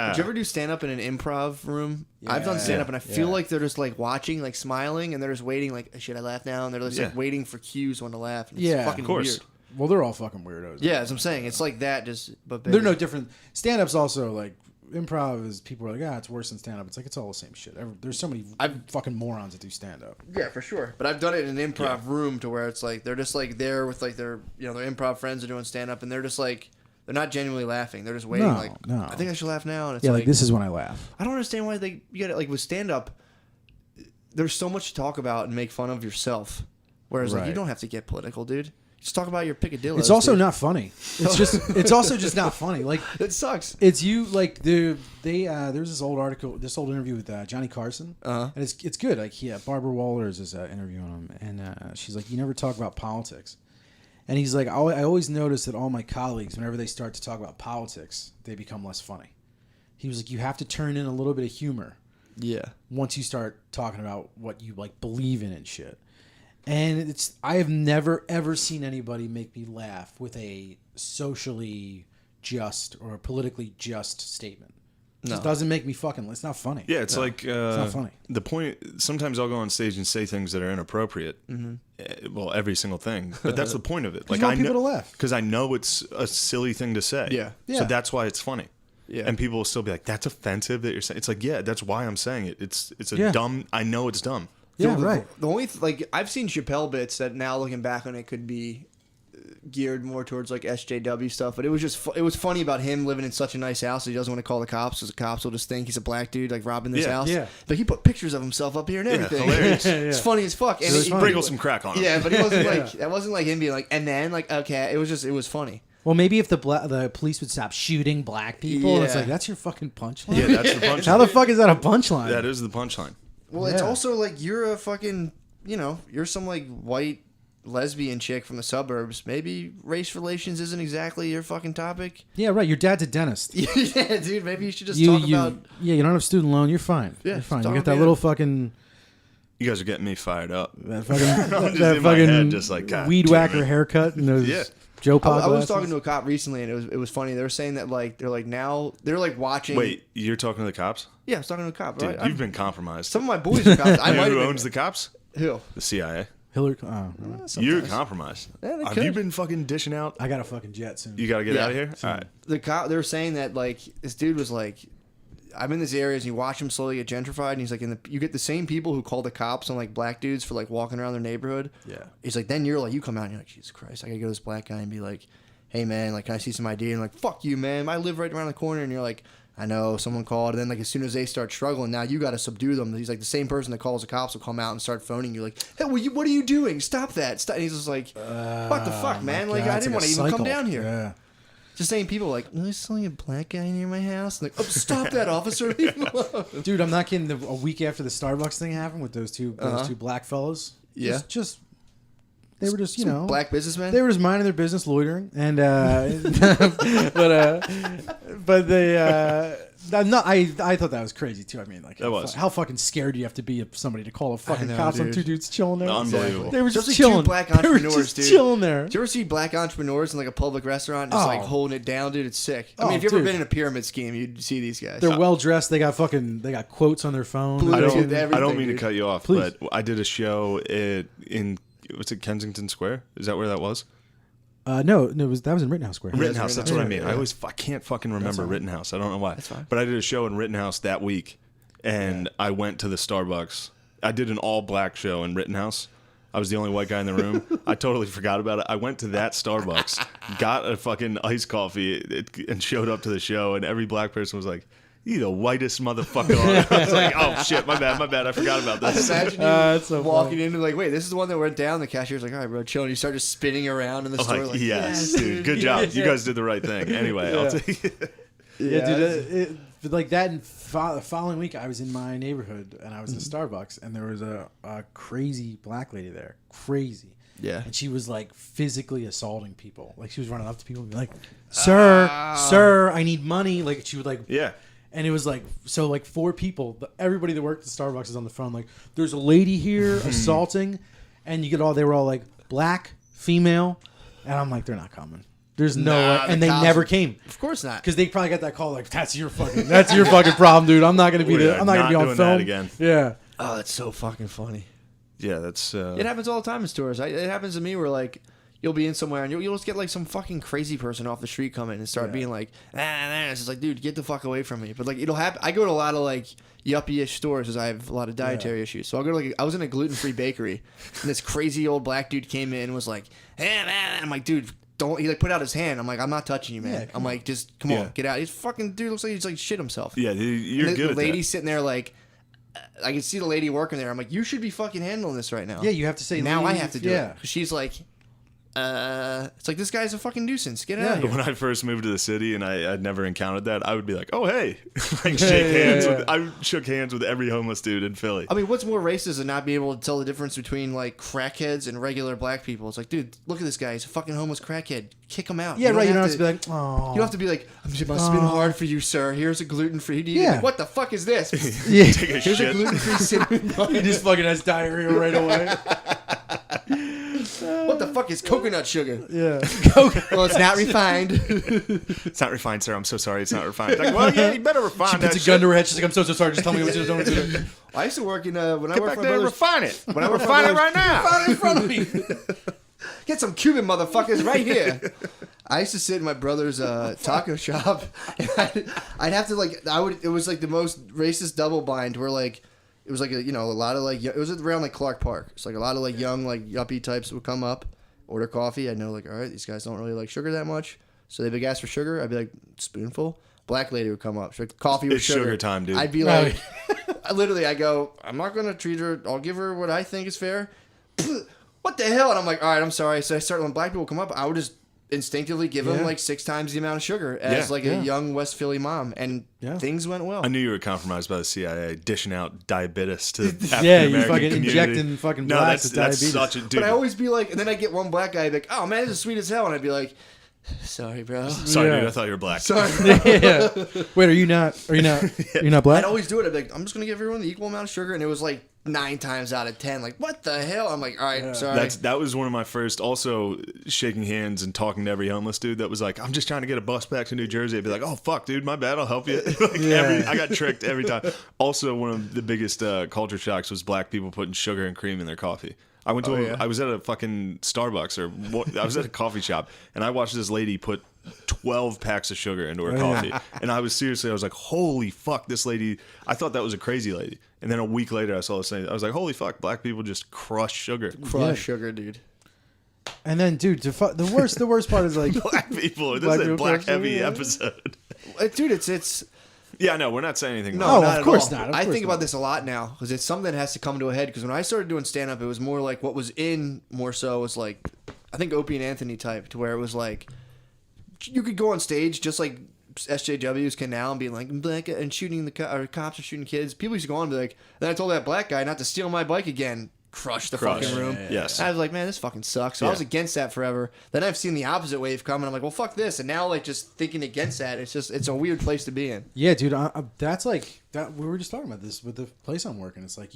Did you ever do stand up in an improv room? I've done stand up and I feel Yeah. like they're just like watching, like smiling, and they're just waiting, like, should I laugh now? And they're just Yeah. like waiting for cues when to laugh. And it's Yeah, fucking of course. weird. well, they're all fucking weirdos. Yeah, as I'm saying, it's like that, just but bigger. They're no different. Stand up's also like improv is people are like, it's worse than stand up. It's like it's all the same shit. There's so many fucking morons that do stand up. Yeah, for sure. But I've done it in an improv room to where it's like they're just like there with like their their improv friends are doing stand up and they're just like they're not genuinely laughing. They're just waiting No, like no. I think I should laugh now and it's Yeah, like like this is when I laugh. I don't understand why you get it like with stand up there's so much to talk about and make fun of yourself. Whereas like you Right. don't have to get political, dude. Just talk about your picadillos. It's also dude. not funny. It's also just not funny. Like It sucks. it's you like there's this old interview with Johnny Carson, and it's good. Like Barbara Walters is interviewing him, and she's like, you never talk about politics, and he's like, I always notice that all my colleagues, whenever they start to talk about politics, they become less funny. He was like, you have to turn in a little bit of humor Yeah. once you start talking about what you like believe in and shit. And I have never ever seen anybody make me laugh with a socially just or politically just statement. It just doesn't make me fucking. It's not funny. Yeah, it's like it's not funny. The point. Sometimes I'll go on stage and say things that are inappropriate. Well, every single thing, but that's the point of it. Like you want I people know to laugh. because I know it's a silly thing to say. Yeah. Yeah. So that's why it's funny. Yeah. And people will still be like, "That's offensive that you're saying." It's like, yeah, that's why I'm saying it. It's a Yeah. dumb. I know it's dumb. Yeah, the, right. The only like I've seen Chappelle bits that now looking back on it could be geared more towards like SJW stuff, but it was just it was funny about him living in such a nice house that he doesn't want to call the cops because the cops will just think he's a black dude like robbing this Yeah. house. Yeah. But he put pictures of himself up here and everything. hilarious. It's funny as fuck. And it's he- funny. Sprinkle some crack on it. Yeah, but he wasn't like that wasn't like him being like and then like okay. It was funny. Well, maybe if the police would stop shooting black people, it's Yeah. like that's your fucking punchline. Yeah, that's the punchline. How the fuck is that a punchline? That is the punchline. Well, it's also like you're a fucking, you're some like white lesbian chick from the suburbs. Maybe race relations isn't exactly your fucking topic. Yeah, right. Your dad's a dentist. Yeah, dude. Maybe you should just talk about. Yeah, you don't have student loan. You're fine. Yeah, you're fine. talk You got that about little it. fucking. You guys are getting me fired up. That fucking, just that in my fucking head, just like, God weed damn whacker it. haircut and those Yeah. Joe Pod I was glasses. talking to a cop recently, and it was funny. They were saying that like they're like now they're like watching. Wait, you're talking to the cops? Yeah, I was talking to a cop. Dude, Right? you've been compromised. Some of my boys are cops. I You know might who have owns the cops? Who? The CIA. Hillary. You're compromised. Yeah, they Have could. you been fucking dishing out? I got a fucking jet soon. You got to get Yeah. out of here? All right. The cop. They were saying that like this dude was like, I'm in these areas, and you watch him slowly get gentrified, and he's like, you get the same people who call the cops on like black dudes for like walking around their neighborhood. Yeah. He's like, then you're like, you come out, and you're like, Jesus Christ, I gotta go to this black guy and be like, hey man, like, can I see some ID? And like, fuck you, man, I live right around the corner, and you're like, I know, someone called, and then like as soon as they start struggling, now you got to subdue them. He's like, the same person that calls the cops will come out and start phoning you, like, hey, what are you doing? Stop that! Stop. And he's just like, what the fuck, man? Like, I didn't want to even come down here. Yeah. Just saying, people are like, oh, there's only a black guy near my house. And like, oh, stop that, officer! Leave him alone. Dude, I'm not kidding. A week after the Starbucks thing happened with those two black fellas, Yeah. just they were just Some black businessmen. they were just minding their business, loitering, and but they. No, I thought that was crazy too. I mean, like, That was. how fucking scared do you have to be of somebody to call a fucking know, cops on dude. two dudes chilling there? Unbelievable. They were just Especially two chilling. black They were entrepreneurs, just dude. chilling there. Did you ever see black entrepreneurs in like a public restaurant just like Oh. holding it down, dude? It's sick. I Oh, mean, if you've ever dude. been in a pyramid scheme, you'd see these guys. They're well dressed. They got quotes on their phone. Blue I Dude, don't, everything, I don't mean dude. to cut you off, Please. but I did a show in what's it, Kensington Square? Is that where that was? No, that was in Rittenhouse Square. Rittenhouse, that's what I mean. Yeah. I can't fucking remember all right. Rittenhouse. I don't know why. That's fine. But I did a show in Rittenhouse that week, and I went to the Starbucks. I did an all-black show in Rittenhouse. I was the only white guy in the room. I totally forgot about it. I went to that Starbucks, got a fucking iced coffee, and showed up to the show, and every black person was like, "You the whitest motherfucker." I was like, "Oh shit, my bad. I forgot about this." Imagine you That's so walking funny. into like, wait, this is the one that went down. The cashier's like, all right, bro, chill. And you start just spinning around in the store. Like, Like, yes, dude, good job. You guys did the right thing. Anyway, I'll take it. Yeah, dude. Like that. The following week, I was in my neighborhood and I was in Starbucks, and there was a crazy black lady there. Crazy. Yeah. And she was like physically assaulting people. Like she was running up to people and be like, "Sir, sir, I need money." Like she would like. Yeah. And it was like, so like 4 people, everybody that worked at Starbucks is on the phone. Like, there's a lady here assaulting, and they were all like black, female, and I'm like, they're not coming. There's no way, the and they cops- never came Of course not. because they probably got that call like, that's your fucking problem, dude. I'm not gonna be We there. are I'm not gonna not be on doing film that again. Yeah. Oh, that's so fucking funny. Yeah, that's. It happens all the time in stores. It happens to me where like you'll be in somewhere and you'll just get like some fucking crazy person off the street come in and start being like, it's just like, dude, get the fuck away from me. But like it'll happen. I go to a lot of like yuppie-ish stores because I have a lot of dietary issues. So I'll go to like I was in a gluten-free bakery and this crazy old black dude came in and was like, hey man, I'm like, dude. Don't he like put out his hand? I'm like, I'm not touching you, man. Yeah, I'm come like, just come on, get out. He's fucking dude looks like he's like shit himself. Yeah, you're And good the at lady that. sitting there like, I can see the lady working there. I'm like, you should be fucking handling this right now. Yeah, you have to say Now I leave. have to do it. 'Cause she's like, it's like this guy's a fucking nuisance. Get out of here. When I first moved to the city and I'd never encountered that, I would be like, "Oh hey," like shake hands with. I shook hands with every homeless dude in Philly. I mean, what's more racist than not being able to tell the difference between like crackheads and regular black people? It's like, dude, look at this guy. He's a fucking homeless crackhead. Kick him out. Yeah, right. You don't have have to be like, oh. You don't have to be like, it must have been hard for you, sir. Here's a gluten-free. Yeah. Like, what the fuck is this? Yeah. Take a Here's a shit. gluten-free cinnamon bun. He just fucking has diarrhea right away. What the fuck is coconut sugar? Yeah. Well, it's not refined. It's not refined, sir. I'm so sorry. It's not refined. Like, well, yeah, you better refine She that puts a shit. gun to her head. She's like, I'm so sorry. Just tell me what to do. I used to work in when I Get worked back for my there and brother's. refine it. When I worked for refine my it right now. Right in front of me. Get some Cuban motherfuckers right here. I used to sit in my brother's taco shop, and I'd have to like it was like the most racist double bind where like it was like a lot of like it was around like Clark Park. It's like a lot of like young like yuppie types would come up, order coffee. I'd know like, all right, these guys don't really like sugar that much, so they'd be asked for sugar. I'd be like, spoonful. Black lady would come up. She's like, coffee with It's sugar time, dude. I'd be like, I go, I'm not gonna treat her. I'll give her what I think is fair. What the hell? And I'm like, all right, I'm sorry. So I started when black people come up, I would just instinctively give him like 6 times the amount of sugar as a young West Philly mom, and things went well. I knew you were compromised by the CIA, dishing out diabetes to the African Yeah, American you fucking community. injecting fucking blacks with that's diabetes. such a dude. But I always be like, and then I get one black guy be like, "Oh man, this is sweet as hell," and I'd be like, "Sorry, bro. Sorry, dude. I thought you were black. Sorry." Yeah. Wait, are you not? You're not black? I'd always do it. I'd be like, "I'm just gonna give everyone the equal amount of sugar," and it was like 9 times out of 10, like, what the hell? I'm like, all right, sorry. That was one of my first. Also, shaking hands and talking to every homeless dude that was like, "I'm just trying to get a bus back to New Jersey." I'd be like, "Oh fuck, dude, my bad. I'll help you." I got tricked every time. Also, one of the biggest culture shocks was black people putting sugar and cream in their coffee. I went to I was at a fucking Starbucks I was at a coffee shop, and I watched this lady put 12 packs of sugar into her coffee. And I was like, holy fuck, this lady. I thought that was a crazy lady. And then a week later, I saw this thing. I was like, holy fuck, black people just crush sugar. Crush sugar, dude. And then, dude, the worst part is like Black people. This is a black heavy episode. Dude, it's. Yeah, no, we're not saying anything. No, of course not. I think about this a lot now because it's something that has to come to a head. Because when I started doing stand up, it was more like what was in more so was like, I think Opie and Anthony type, to where it was like you could go on stage just like SJWs can now and be like black and shooting or cops are shooting kids. People used to go on and be like, then I told that black guy not to steal my bike again. Crush the fucking room. Yes. I was like, man, this fucking sucks. So I was against that forever. Then I've seen the opposite wave come, and I'm like, well, fuck this. And now, like, just thinking against that, it's a weird place to be in. Yeah, dude, that's like that. We were just talking about this with the place I'm working. It's like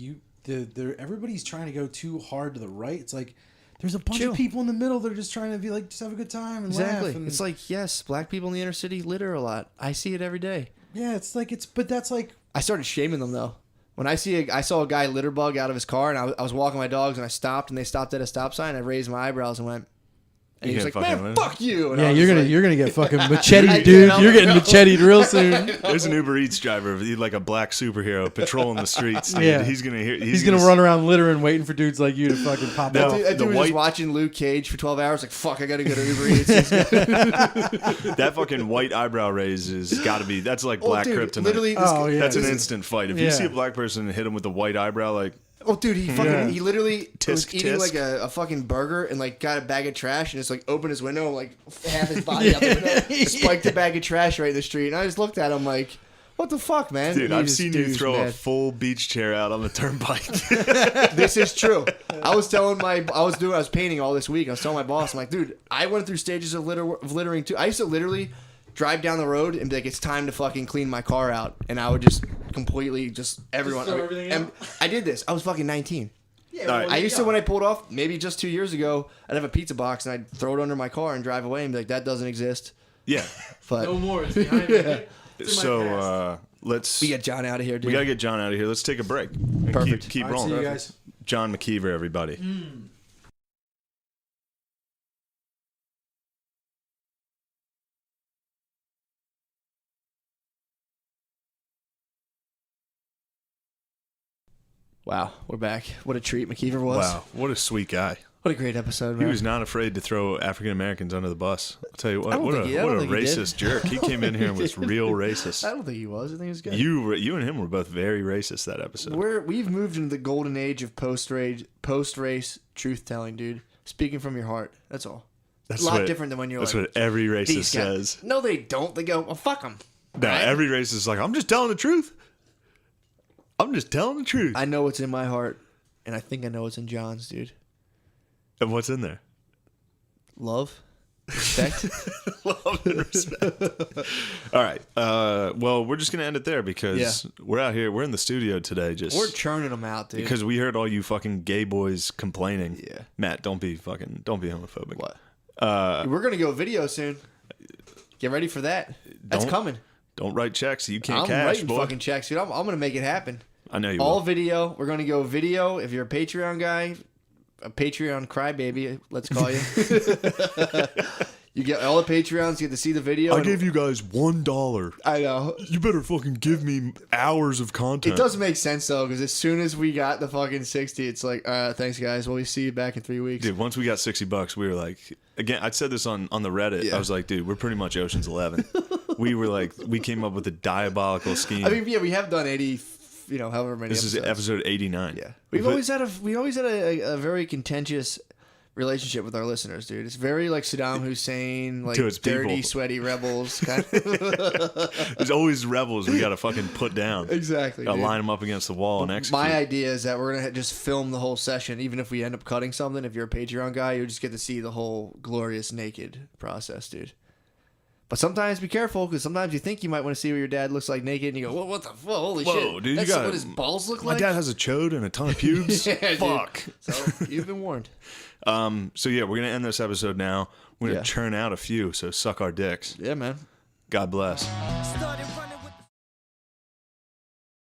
everybody's trying to go too hard to the right. It's like there's a bunch of people in the middle that are just trying to be like, just have a good time and laugh. And, It's like, yes, black people in the inner city litter a lot. I see it every day. Yeah, it's like but that's like I started shaming them though. When I saw a guy litter bug out of his car, and I was walking my dogs, and I stopped, and they stopped at a stop sign. I raised my eyebrows and went, and he was like, "Man, fuck you!" And you're gonna get fucking macheted, dude. You're getting macheted real soon. There's an Uber Eats driver, like a black superhero, patrolling the streets. Dude. Yeah, he's gonna run around littering, waiting for dudes like you to fucking pop off. That dude was just watching Luke Cage for 12 hours. Like, fuck, I gotta go to Uber Eats. That fucking white eyebrow raise has got to be. That's like black kryptonite. Literally, that's an instant fight. If you see a black person and hit him with a white eyebrow, like. Oh, dude, he literally was eating tisk. like a fucking burger and like got a bag of trash and just like opened his window and like half his body out the window, spiked a bag of trash right in the street. And I just looked at him like, what the fuck, man? Dude, I've seen you throw a full beach chair out on the turnpike. This is true. I was painting all this week. I was telling my boss, I'm like, dude, I went through stages of littering too. I used to literally drive down the road and be like, it's time to fucking clean my car out. And I would just completely everyone. Just throw everything out? I did this. I was fucking 19. Yeah, All right. I used to, when I pulled off, maybe just 2 years ago, I'd have a pizza box and I'd throw it under my car and drive away and be like, that doesn't exist. Yeah. But no more. It's behind me. So let's. We get John out of here, dude. We gotta get John out of here. Let's take a break. Perfect. Keep All right, rolling. see you guys. John McKeever, everybody. Wow, we're back. What a treat McKeever was. Wow, what a sweet guy. What a great episode, man. He was not afraid to throw African Americans under the bus. I'll tell you I what, don't what think a he did. racist jerk. He came in here and was real racist. I don't think he was. I think he was good. You and him were both very racist that episode. We've moved into the golden age of post-race truth-telling, dude. Speaking from your heart. That's all. That's a lot different than when you're that's like... what every racist "These guys-" says. No, they don't. They go, well, fuck them. No, every racist is like, I'm just telling the truth. I'm just telling the truth. I know what's in my heart, and I think I know what's in John's, dude. And what's in there? Love. Respect. Love and respect. All right. Well, we're just gonna end it there because we're out here. We're in the studio today. We're churning them out, dude. Because we heard all you fucking gay boys complaining. Yeah. Matt, don't be homophobic. What? We're gonna go video soon. Get ready for that. That's coming. Don't write checks. You can't I'm cash, writing boy. fucking checks, dude. I'm gonna make it happen. I know you All will. video. We're gonna go video. If you're a Patreon guy, a Patreon crybaby, let's call you. You get all the Patreons. You get to see the video. I gave you guys $1. I know. You better fucking give me hours of content. It does make sense though, because as soon as we got the fucking 60, it's like, thanks guys. Well, we see you back in 3 weeks. Dude, once we got $60, we were like, again, I said this on the Reddit. Yeah. I was like, dude, we're pretty much Ocean's 11. We were like, we came up with a diabolical scheme. I mean, yeah, we have done 80, however many. This episodes. is episode 89. Yeah, we've always had a very contentious relationship with our listeners, dude. It's very like Saddam Hussein, like To its dirty, people. sweaty rebels. Kind of. There's always rebels we got to fucking put down. Exactly. Gotta dude. line them up against the wall and execute. My idea is that we're gonna just film the whole session, even if we end up cutting something. If you're a Patreon guy, you just get to see the whole glorious naked process, dude. But sometimes be careful, because sometimes you think you might want to see what your dad looks like naked, and you go, what the fuck? Holy Whoa, shit. dude, That's you got what his balls look My like? dad has a chode and a ton of pubes. Yeah, dude. Fuck. So you've been warned. So yeah, we're gonna end this episode now. We're gonna Yeah. churn out a few, so suck our dicks. Yeah, man. God bless. Study